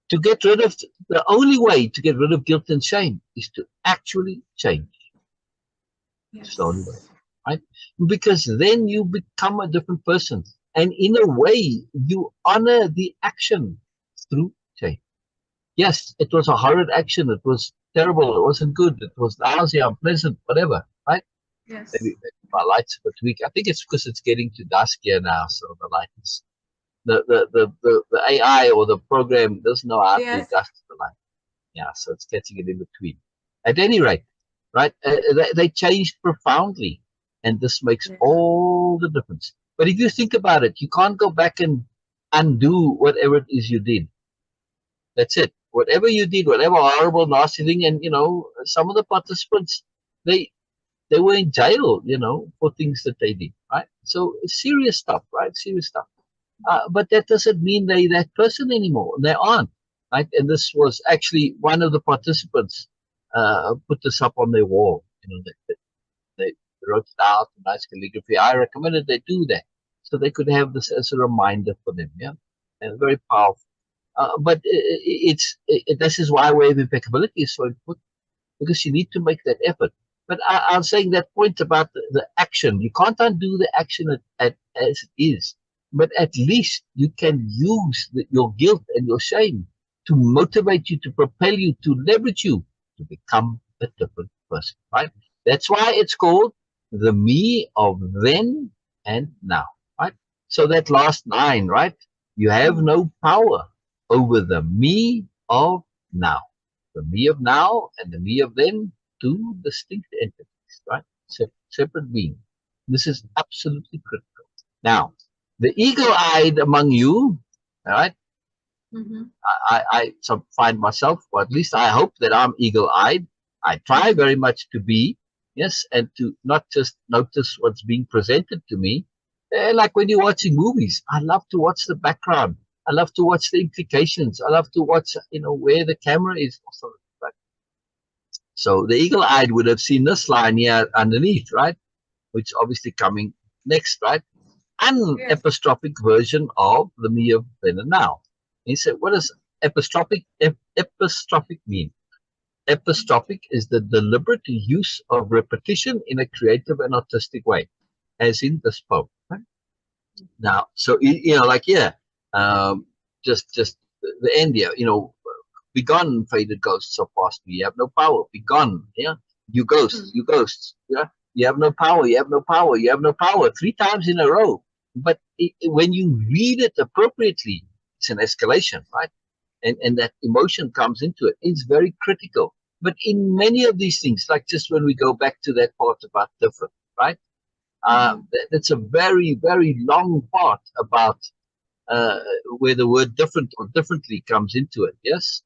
[SPEAKER 3] To get rid of the only way to get rid of guilt and shame is to actually change. It's the only way,
[SPEAKER 2] Yes.
[SPEAKER 3] right? Because then you become a different person, and in a way, you honor the action through change. Yes, it was a horrid action. It was terrible. It wasn't good. It was lousy, unpleasant, whatever, right?
[SPEAKER 2] Yes.
[SPEAKER 3] Maybe my light's a bit weak. I think it's because it's getting to dusk here now, so the light is the AI or the program doesn't know how to
[SPEAKER 2] Yes.
[SPEAKER 3] adjust the light. Yeah, so it's catching it in between. At any rate, right? They changed profoundly, and this makes
[SPEAKER 2] Yes.
[SPEAKER 3] all the difference. But if you think about it, you can't go back and undo whatever it is you did. That's it. Whatever you did, whatever horrible, nasty thing, and some of the participants, they they were in jail, for things that they did, right? So serious stuff, right? Serious stuff. But that doesn't mean they that person anymore. They aren't, right? And this was actually one of the participants put this up on their wall. They wrote it out in nice calligraphy. I recommended they do that so they could have this as a reminder for them. Yeah, and very powerful. But this is why wave impeccability is so important, because you need to make that effort. But I'm saying that point about the action. You can't undo the action as it is, but at least you can use your guilt and your shame to motivate you, to propel you, to leverage you to become a different person, right? That's why it's called the me of then and now, right? So that last line, right? You have
[SPEAKER 2] Hmm.
[SPEAKER 3] no power over the me of now. The me of now and the me of then, two distinct entities, right? Separate beings. This is absolutely critical. Now, the eagle-eyed among you, all right?
[SPEAKER 2] Mm-hmm.
[SPEAKER 3] I find myself, or at least I hope that I'm eagle-eyed. I try
[SPEAKER 2] Mm-hmm.
[SPEAKER 3] very much to be, yes, and to not just notice what's being presented to me. Like when you're watching movies, I love to watch the background. I love to watch the implications. I love to watch, where the camera is. Also, right? So the eagle-eyed would have seen this line here underneath, right? Which obviously coming next, right? An
[SPEAKER 2] Yes.
[SPEAKER 3] epistrophic version of the me of then and now. He said, what does epistrophic mean? Epistrophic is the deliberate use of repetition in a creative and artistic way, as in this poem. Right? Now, so like here, just the end here, Be gone, faded ghosts of past me. You have no power. Be gone. Yeah. You ghosts. You ghosts. Yeah. You have no power. You have no power. You have no power. 3 times in a row. But when you read it appropriately, it's an escalation, right? And that emotion comes into it. It's very critical. But in many of these things, like just when we go back to that part about different, right? That's a very, very long part about where the word different or differently comes into it. Yes.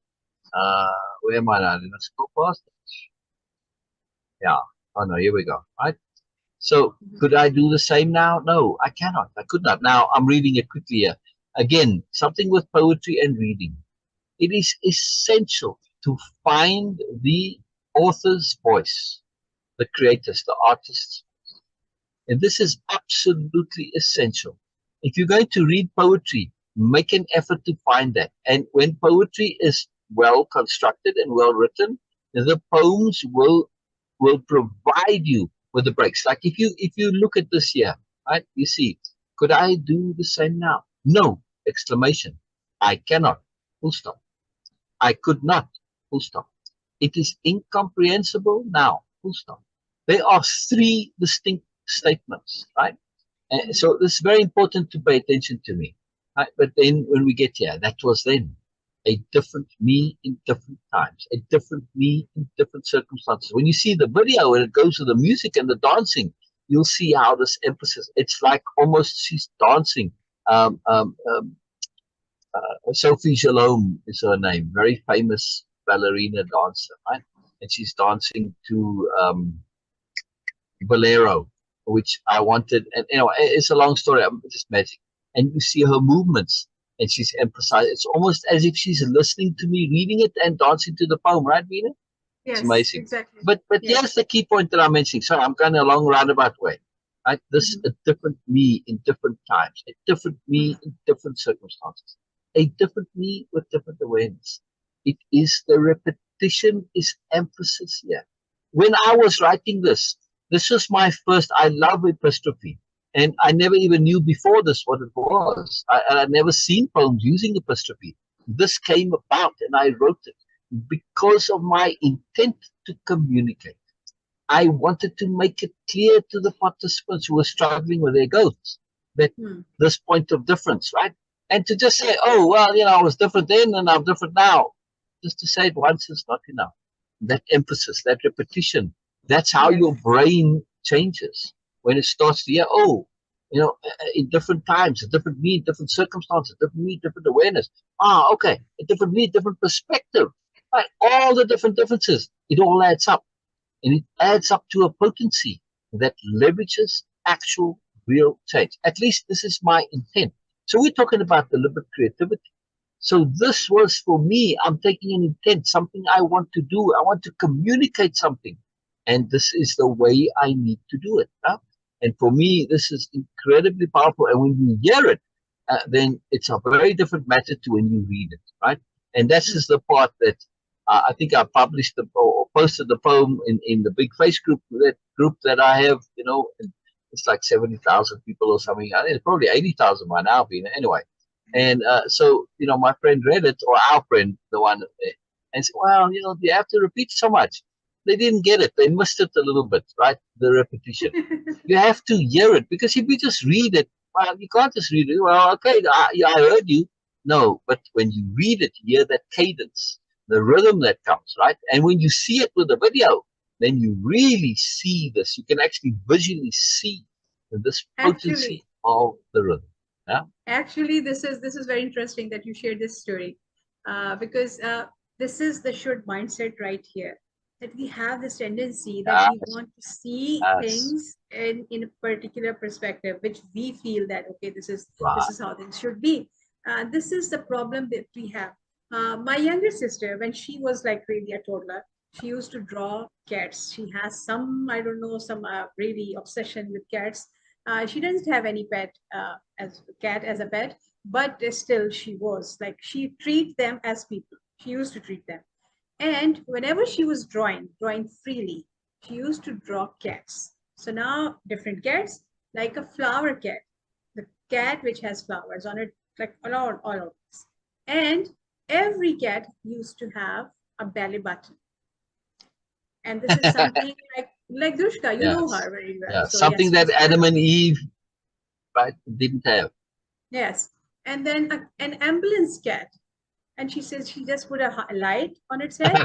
[SPEAKER 3] Where am I now? Did I scroll past it? Yeah. Oh no, here we go. Right. So could I do the same now? No, I cannot. I could not. Now I'm reading it quickly here. Again, something with poetry and reading. It is essential to find the author's voice, the creators, the artists. And this is absolutely essential. If you're going to read poetry, make an effort to find that. And when poetry is well constructed and well written, the poems will provide you with the breaks. Like if you look at this here, right? You see, could I do the same now? No! Exclamation. I cannot. Full stop. I could not. Full stop. It is incomprehensible now. Full stop. There are 3 distinct statements, right? And so this is very important to pay attention to me. Right? But then when we get here, that was then a different me in different times, a different me in different circumstances. When you see the video and it goes to the music and the dancing, you'll see how this emphasis, it's like almost she's dancing. Sophie Shalom is her name, very famous ballerina dancer, right? And she's dancing to Bolero, which I wanted, and it's a long story. I'm just magic, and you see her movements, and she's emphasized. It's almost as if she's listening to me, reading it, and dancing to the poem, right, Veena?
[SPEAKER 2] Yes,
[SPEAKER 3] it's amazing.
[SPEAKER 2] Exactly.
[SPEAKER 3] But
[SPEAKER 2] yes.
[SPEAKER 3] Here's the key point that I'm mentioning. Sorry, I'm kind of a long roundabout way. Right? This is a different me in different times, a different me in different circumstances, a different me with different awareness. It is the repetition is emphasis here. When I was writing this was my first, I love epistrophe. And I never even knew before this what it was. I'd never seen poems using epistrophe. This came about and I wrote it because of my intent to communicate. I wanted to make it clear to the participants who were struggling with their ghosts that this point of difference, right? And to just say, oh, well, I was different then and I'm different now. Just to say it once is not enough. That emphasis, that repetition, that's how your brain changes. When it starts to hear, in different times, a different me, different circumstances, different me, different awareness. Okay, a different me, different perspective. Right? All the different differences, it all adds up. And it adds up to a potency that leverages actual real change. At least this is my intent. So we're talking about deliberate creativity. So this was for me, I'm taking an intent, something I want to do. I want to communicate something. And this is the way I need to do it. Huh? And for me, this is incredibly powerful. And when you hear it, then it's a very different matter to when you read it, right? And this is the part that I think I published or posted the poem in the big face group that I have, it's like 70,000 people or something. I think it's probably 80,000 by now, anyway. And so, my friend read it, or our friend, the one, and said, well, you have to repeat so much. They didn't get it. They missed it a little bit, right? The repetition. You have to hear it, because if you just read it, well, you can't just read it. Well, okay, I heard you. No, but when you read it, you hear that cadence, the rhythm that comes, right? And when you see it with the video, then you really see this. You can actually visually see this potency of the rhythm. Yeah.
[SPEAKER 2] Actually, this is very interesting that you shared this story, because this is the should mindset right here. That we have this tendency that we want to see things in a particular perspective, which we feel that okay, this is how things should be. This is the problem that we have. My younger sister, when she was like really a toddler, she used to draw cats. She has some, I don't know, some really obsession with cats. She doesn't have any pet as cat as a pet, but still she was like, she treat them as people. She used to treat them. And whenever she was drawing freely, she used to draw cats. So now different cats, like a flower cat, the cat which has flowers on it, like all of this. And every cat used to have a belly button. And this is something like Dushka, you know
[SPEAKER 3] Yes.
[SPEAKER 2] her very well.
[SPEAKER 3] Yeah.
[SPEAKER 2] So yes,
[SPEAKER 3] Something that Adam and Eve, right, didn't have.
[SPEAKER 2] yes. And then an ambulance cat. And she says she just put a light on its head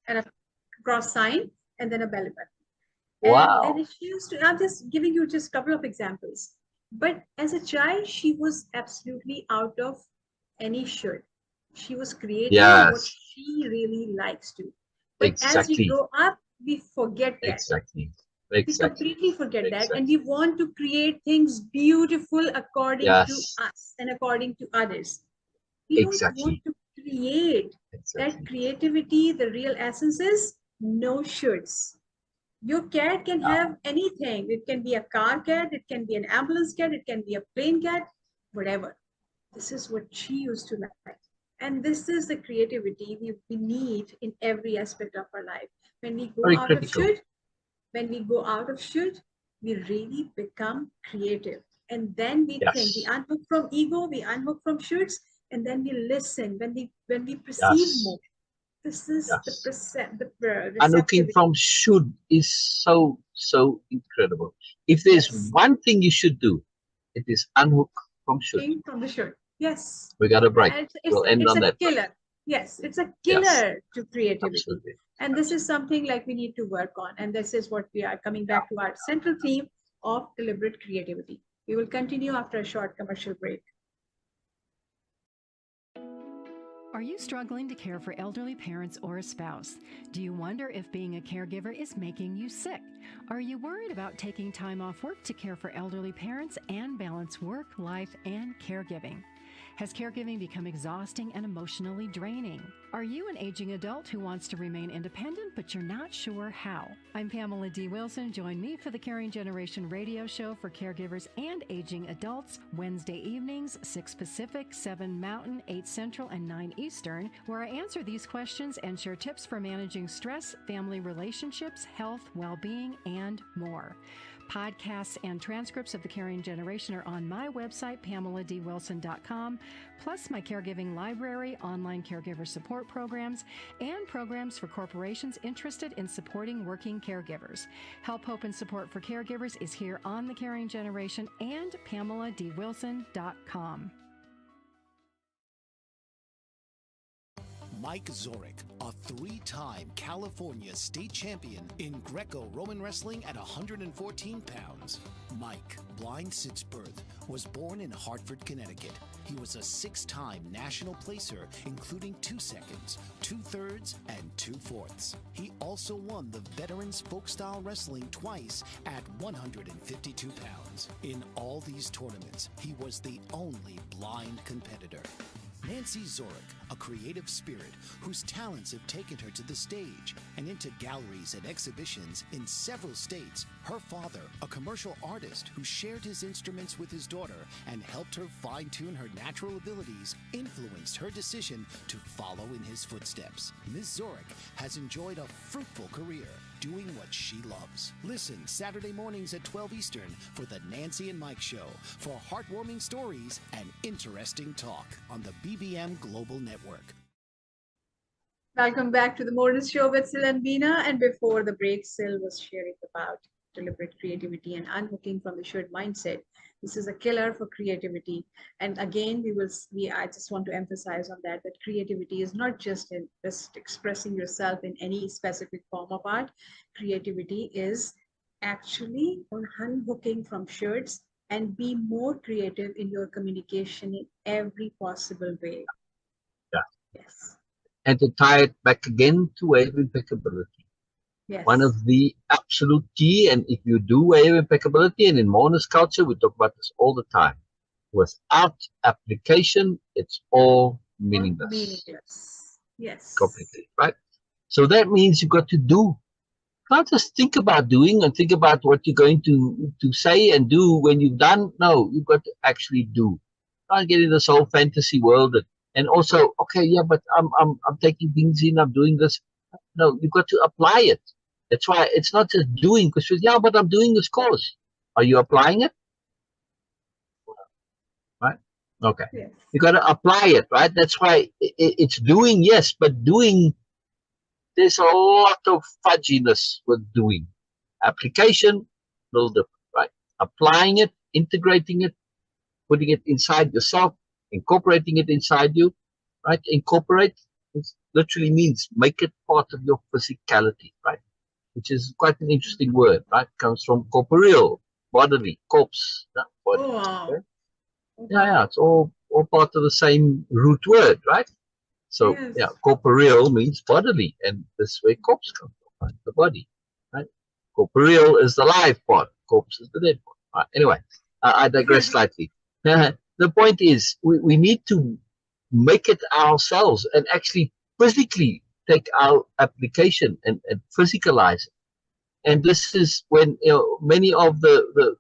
[SPEAKER 2] and a cross sign and then a belly button. And
[SPEAKER 3] Wow.
[SPEAKER 2] she used to, I'm just giving you just a couple of examples. But as a child, she was absolutely out of any should. She was creating what
[SPEAKER 3] Yes.
[SPEAKER 2] she really likes to. But as we
[SPEAKER 3] Exactly.
[SPEAKER 2] grow up, we forget that.
[SPEAKER 3] Exactly.
[SPEAKER 2] We
[SPEAKER 3] Exactly.
[SPEAKER 2] completely forget that. And we
[SPEAKER 3] Exactly.
[SPEAKER 2] want to create things beautiful according to
[SPEAKER 3] Yes.
[SPEAKER 2] us and according to others. We don't want
[SPEAKER 3] Exactly.
[SPEAKER 2] to create that
[SPEAKER 3] Exactly.
[SPEAKER 2] creativity. The real essence is no shoulds. Your cat can
[SPEAKER 3] Yeah.
[SPEAKER 2] have anything. It can be a car cat, it can be an ambulance cat, it can be a plane cat, whatever. This is what she used to like. And this is the creativity we need in every aspect of our life. When we go
[SPEAKER 3] Very
[SPEAKER 2] out of
[SPEAKER 3] critical.
[SPEAKER 2] should, when we go out of should, we really become creative. And then we think, we
[SPEAKER 3] Yes.
[SPEAKER 2] unhook from ego, we unhook from shoulds, and then we listen when we perceive
[SPEAKER 3] Yes.
[SPEAKER 2] more. This is
[SPEAKER 3] Yes.
[SPEAKER 2] the
[SPEAKER 3] Unhooking
[SPEAKER 2] receptivity.
[SPEAKER 3] from should is so incredible. If there's
[SPEAKER 2] Yes.
[SPEAKER 3] one thing you should do, it is unhook from should.
[SPEAKER 2] From the shirt. Yes.
[SPEAKER 3] We got a break.
[SPEAKER 2] And
[SPEAKER 3] We'll end
[SPEAKER 2] it's
[SPEAKER 3] on
[SPEAKER 2] a
[SPEAKER 3] that.
[SPEAKER 2] killer. Yes, it's a
[SPEAKER 3] Yes.
[SPEAKER 2] killer to creativity.
[SPEAKER 3] Absolutely.
[SPEAKER 2] And this is something like we need to work on. And this is what we are coming back to our central theme of deliberate creativity. We will continue after a short commercial break.
[SPEAKER 1] Are you struggling to care for elderly parents or a spouse? Do you wonder if being a caregiver is making you sick? Are you worried about taking time off work to care for elderly parents and balance work, life, and caregiving? Has caregiving become exhausting and emotionally draining? Are you an aging adult who wants to remain independent, but you're not sure how? I'm Pamela D. Wilson. Join me for the Caring Generation radio show for caregivers and aging adults, Wednesday evenings, 6 Pacific, 7 Mountain, 8 Central, and 9 Eastern, where I answer these questions and share tips for managing stress, family relationships, health, well-being, and more. Podcasts and transcripts of The Caring Generation are on my website, PamelaDWilson.com, plus my caregiving library, online caregiver support programs, and programs for corporations interested in supporting working caregivers. Help, hope, and support for caregivers is here on The Caring Generation and PamelaDWilson.com.
[SPEAKER 4] Mike Zorek, a three-time California state champion in Greco-Roman wrestling at 114 pounds. Mike, blind since birth, was born in Hartford, Connecticut. He was a six-time national placer, including 2 seconds, 2/3, and 2/4. He also won the Veterans Folk-Style Wrestling twice at 152 pounds. In all these tournaments, he was the only blind competitor. Nancy Zorek, a creative spirit whose talents have taken her to the stage and into galleries and exhibitions in several states. Her father, a commercial artist who shared his instruments with his daughter and helped her fine-tune her natural abilities, influenced her decision to follow in his footsteps. Ms. Zorek has enjoyed a fruitful career doing what she loves. Listen Saturday mornings at 12 Eastern for the Nancy and Mike Show for heartwarming stories and interesting talk on the BBM Global Network.
[SPEAKER 2] Welcome back to the Moreness Show with Sil and Bina. And before the break, Sil was sharing about deliberate creativity and unhooking from the should mindset. This is a killer for creativity. And again, I just want to emphasize on that creativity is not just in just expressing yourself in any specific form of art. Creativity is actually on unhooking from shoulds and be more creative in your communication in every possible way.
[SPEAKER 3] Yeah.
[SPEAKER 2] Yes.
[SPEAKER 3] And to tie it back again to Way-of-Impeccability.
[SPEAKER 2] Yes.
[SPEAKER 3] One of the absolute key, and if you do Way-of-Impeccability, and in Moreness-Culture, we talk about this all the time. Without application, it's all meaningless.
[SPEAKER 2] Meaningless. Yes.
[SPEAKER 3] Complicated, right? So that means you've got to do. Not just think about doing and think about what you're going to say and do when you've done. No, you've got to actually do. Not get in this whole fantasy world and also, okay, yeah, but I'm taking things in, I'm doing this. No, you've got to apply it. That's why it's not just doing, because yeah, but I'm doing this course. Are you applying it? Right? Okay.
[SPEAKER 2] Yes.
[SPEAKER 3] You got to apply it, right? That's why it's doing, yes, but doing, there's a lot of fudginess with doing. Application, a little different, right? Applying it, integrating it, putting it inside yourself, incorporating it inside you, right? Incorporate, it literally means make it part of your physicality, right? Which is quite an interesting word, right? Comes from corporeal, bodily, corpse, yeah, body.
[SPEAKER 2] Oh, wow.
[SPEAKER 3] Okay?
[SPEAKER 2] Okay.
[SPEAKER 3] Yeah, it's all part of the same root word, right? So
[SPEAKER 2] Yes.
[SPEAKER 3] yeah, corporeal means bodily, and this is where corpse comes from, right? The body, right? Corporeal is the live part, corpse is the dead part. Right? Anyway, I digress slightly. The point is, we need to make it ourselves and actually physically take our application and physicalize it. And this is when, you know, many of the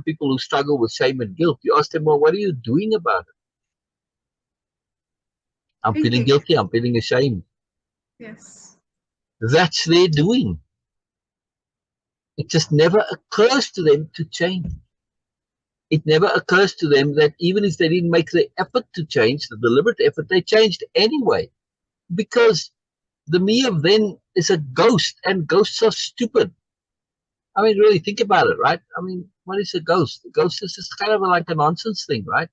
[SPEAKER 3] people who struggle with shame and guilt, you ask them, well, what are you doing about it? I'm feeling
[SPEAKER 2] Thinking.
[SPEAKER 3] guilty, I'm feeling ashamed.
[SPEAKER 2] Yes.
[SPEAKER 3] That's their doing. It just never occurs to them to change. It never occurs to them that even if they didn't make the effort to change, the deliberate effort, they changed anyway. Because the me of then is a ghost, and ghosts are stupid. I mean, really think about it, right? I mean, what is a ghost? A ghost is just kind of like a nonsense thing, right?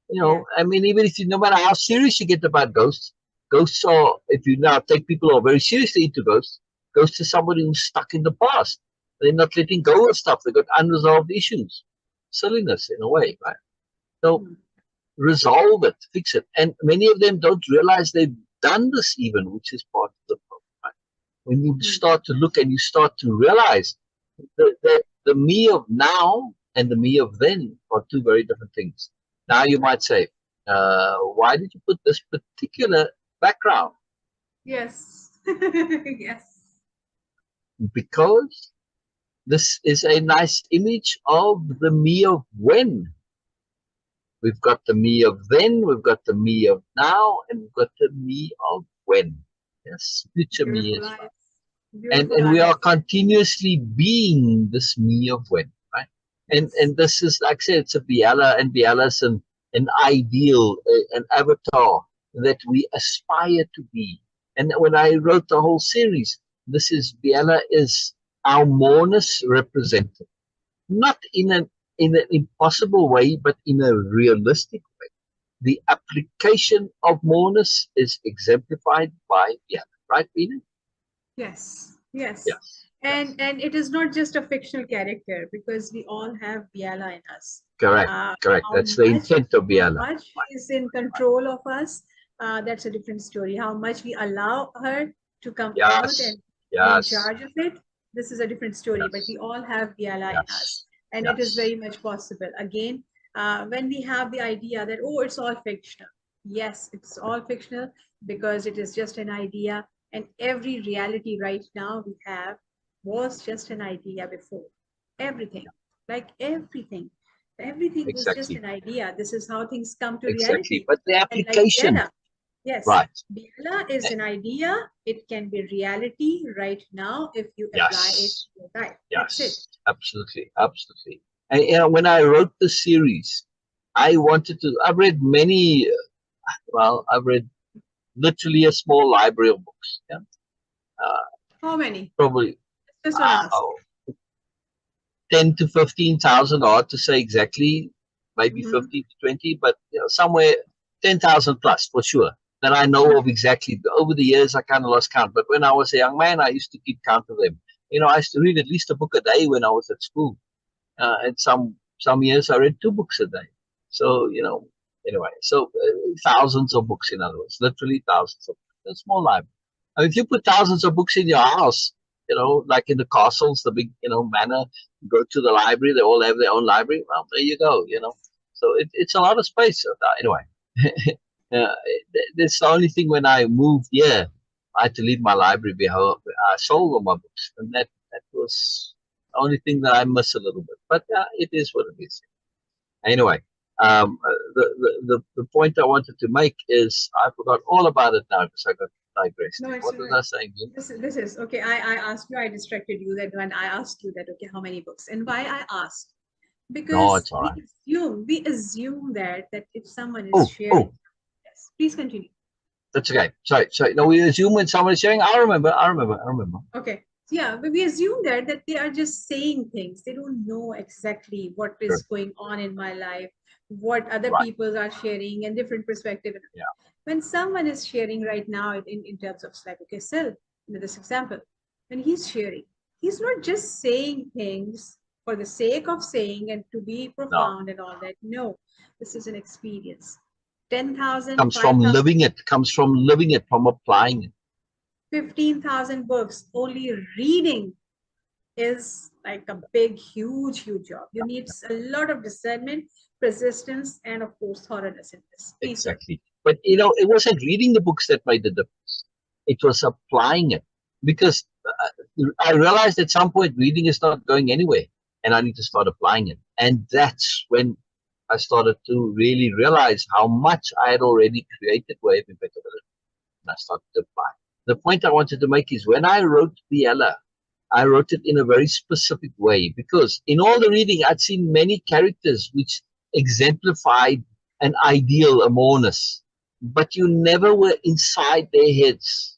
[SPEAKER 3] You know, I mean, even if you, no matter how serious you get about ghosts, ghosts are, if you now take people who are very seriously into ghosts, ghosts is somebody who's stuck in the past. They're not letting go of stuff. They've got unresolved issues. Silliness in a way, right? So resolve it, fix it. And many of them don't realize they've done this even, which is part of the problem, right? When you start to look and you start to realize that the me of now and the me of then are two very different things. Now you might say, why did you put this particular background?
[SPEAKER 2] Yes. Yes.
[SPEAKER 3] Because this is a nice image of the me of when. We've got the me of then, we've got the me of now, and we've got the me of when. Yes, future me as well. And we are continuously being this me of when, right? And this is, like I said, it's a Biella, and Biella's an ideal, an avatar that we aspire to be. And when I wrote the whole series, this is, Biella is our Moreness representative, not in an impossible way, but in a realistic way. The application of Moreness is exemplified by Biella, right, Bina?
[SPEAKER 2] Yes. Yes.
[SPEAKER 3] Yes.
[SPEAKER 2] And it is not just a fictional character, because we all have Biella in us.
[SPEAKER 3] Correct. Correct. That's the intent of Biella.
[SPEAKER 2] How much she is in control of us, that's a different story. How much we allow her to come out and be in charge of it, this is a different story. But we all have Biella in us, and it is very much possible. Again, when we have the idea that, oh, it's all fictional. Yes, it's all fictional because it is just an idea, and every reality right now we have was just an idea before. Everything, like everything was just an idea. This is how things come to reality.
[SPEAKER 3] But the application,
[SPEAKER 2] like Biella, yes,
[SPEAKER 3] right?
[SPEAKER 2] Biella is an idea. It can be reality right now if you apply it to your life. That's it.
[SPEAKER 3] Absolutely, absolutely. And you know, when I wrote the series, I wanted to. I've read many. Well, I've read literally a small library of books. Yeah.
[SPEAKER 2] How many?
[SPEAKER 3] Probably.
[SPEAKER 2] Just want to ask.
[SPEAKER 3] 10 to 15,000, odd to say exactly, maybe 50 to 20, but you know, somewhere 10,000 plus for sure that I know of exactly. Over the years, I kind of lost count, but when I was a young man, I used to keep count of them. You know, I used to read at least a book a day when I was at school. And some years I read 2 books a day. So, you know, anyway, so thousands of books, in other words, literally thousands of books. A small library. I mean, if you put thousands of books in your house, you know, like in the castles, the big, you know, manor, you go to the library, they all have their own library. Well, there you go, you know. So it's a lot of space. Anyway, that's the only thing. When I moved here, I had to leave my library behind. I sold all my books, and that was the only thing that I miss a little bit. But it is what it is. Anyway, the point I wanted to make is I forgot all about it now because I got digressed.
[SPEAKER 2] No,
[SPEAKER 3] What was I saying?
[SPEAKER 2] This is okay. I asked you, I distracted you that when I asked you that, okay, how many books, and why I asked,
[SPEAKER 3] No,
[SPEAKER 2] because
[SPEAKER 3] it's all right.
[SPEAKER 2] we assume that if someone is
[SPEAKER 3] Oh,
[SPEAKER 2] sharing, yes, please continue.
[SPEAKER 3] that's okay. Sorry. No, we assume when someone is sharing, I remember.
[SPEAKER 2] Okay. Yeah, but we assume that they are just saying things. They don't know exactly what
[SPEAKER 3] Sure.
[SPEAKER 2] is going on in my life, what other
[SPEAKER 3] Right.
[SPEAKER 2] people are sharing, and different perspective.
[SPEAKER 3] Yeah.
[SPEAKER 2] When someone is sharing right now in terms of like, okay, Sil, in this example, when he's sharing, he's not just saying things for the sake of saying and to be
[SPEAKER 3] No.
[SPEAKER 2] profound and all that. No, this is an experience. 10,000,
[SPEAKER 3] Comes from
[SPEAKER 2] 5,000,
[SPEAKER 3] living it. Comes from living it, from applying it.
[SPEAKER 2] 15,000 books, only reading is like a big, huge job. You need a lot of discernment, persistence, and of course, thoroughness in this. Please, sir.
[SPEAKER 3] Exactly. But it wasn't reading the books that made the difference. It was applying it, because I realized at some point reading is not going anywhere, and I need to start applying it. And that's when I started to really realize how much I had already created Way-of-Impeccability, and I started to apply. The point I wanted to make is when I wrote Biella, I wrote it in a very specific way, because in all the reading, I'd seen many characters which exemplified an ideal, a Moreness, but you never were inside their heads.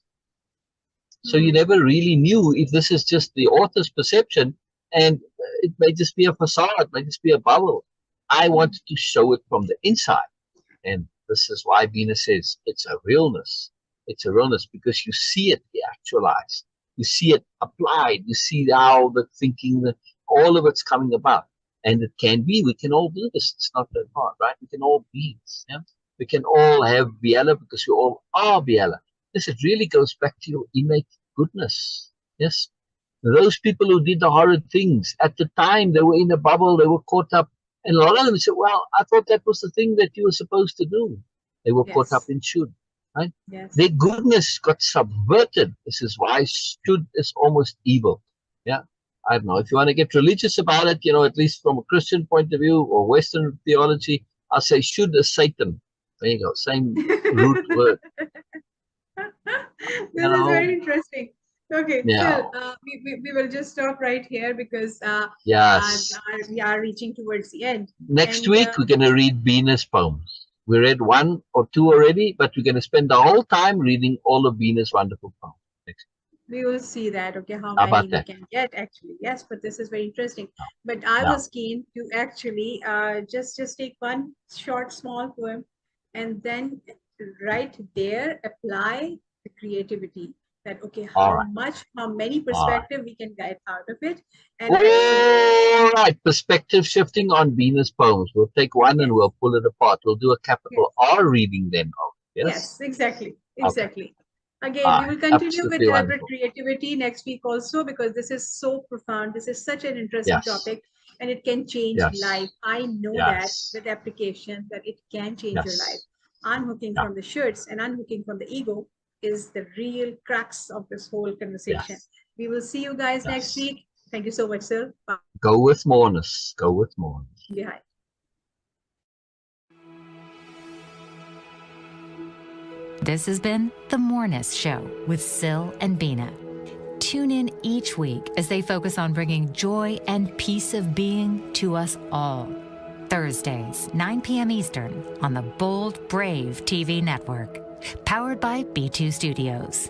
[SPEAKER 3] So you never really knew if this is just the author's perception, and it may just be a facade, it may just be a bubble. I wanted to show it from the inside. And this is why Bina says it's a realness. It's a realness because you see it actualized. You see it applied. You see how the thinking, all of it's coming about. And it can be, we can all do this. It's not that hard, right? We can all be this. Yeah? We can all have Biella because we all are Biella. Yes, it really goes back to your innate goodness. Yes. Those people who did the horrid things, at the time they were in a bubble, they were caught up. And a lot of them said, well, I thought that was the thing that you were supposed to do. They were caught up in should. Right?
[SPEAKER 2] Yes.
[SPEAKER 3] Their goodness got subverted. This is why should is almost evil. Yeah. I don't know. If you want to get religious about it, at least from a Christian point of view or Western theology, I'll say should is Satan. There you go. Same root word.
[SPEAKER 2] This is very interesting. Okay,
[SPEAKER 3] yeah.
[SPEAKER 2] so we will just stop right here because
[SPEAKER 3] yes.
[SPEAKER 2] We are reaching towards the end.
[SPEAKER 3] Next week, we're going to read Bina's poems. We read 1 or 2 already, but we're going to spend the whole time reading all of Bina's wonderful poems.
[SPEAKER 2] We will see that, okay, how
[SPEAKER 3] about
[SPEAKER 2] many we can get actually. Yes, but this is very interesting. But I was keen to actually just take one short, small poem and then right there apply the creativity. That, okay, how many perspective we can get out of it. And
[SPEAKER 3] all right, perspective shifting on Bina's poems. We'll take one and we'll pull it apart. We'll do a capital R reading then.
[SPEAKER 2] Yes, exactly.
[SPEAKER 3] Okay.
[SPEAKER 2] Again, we will continue with elaborate
[SPEAKER 3] wonderful.
[SPEAKER 2] creativity next week also, because this is so profound. This is such an interesting topic, and it can change life. I know that with application that it can change your life. Unhooking from the shirts and unhooking from the ego is the real crux of this whole conversation. We will see you guys next week. Thank you so much, sir. Bye.
[SPEAKER 3] Go with Moreness. Go with Moreness.
[SPEAKER 2] Behind.
[SPEAKER 5] This has been The Moreness Show with Sil and Bina. Tune in each week as they focus on bringing joy and peace of being to us all. Thursdays, 9 p.m. Eastern on the Bold Brave TV network. Powered by B2 Studios.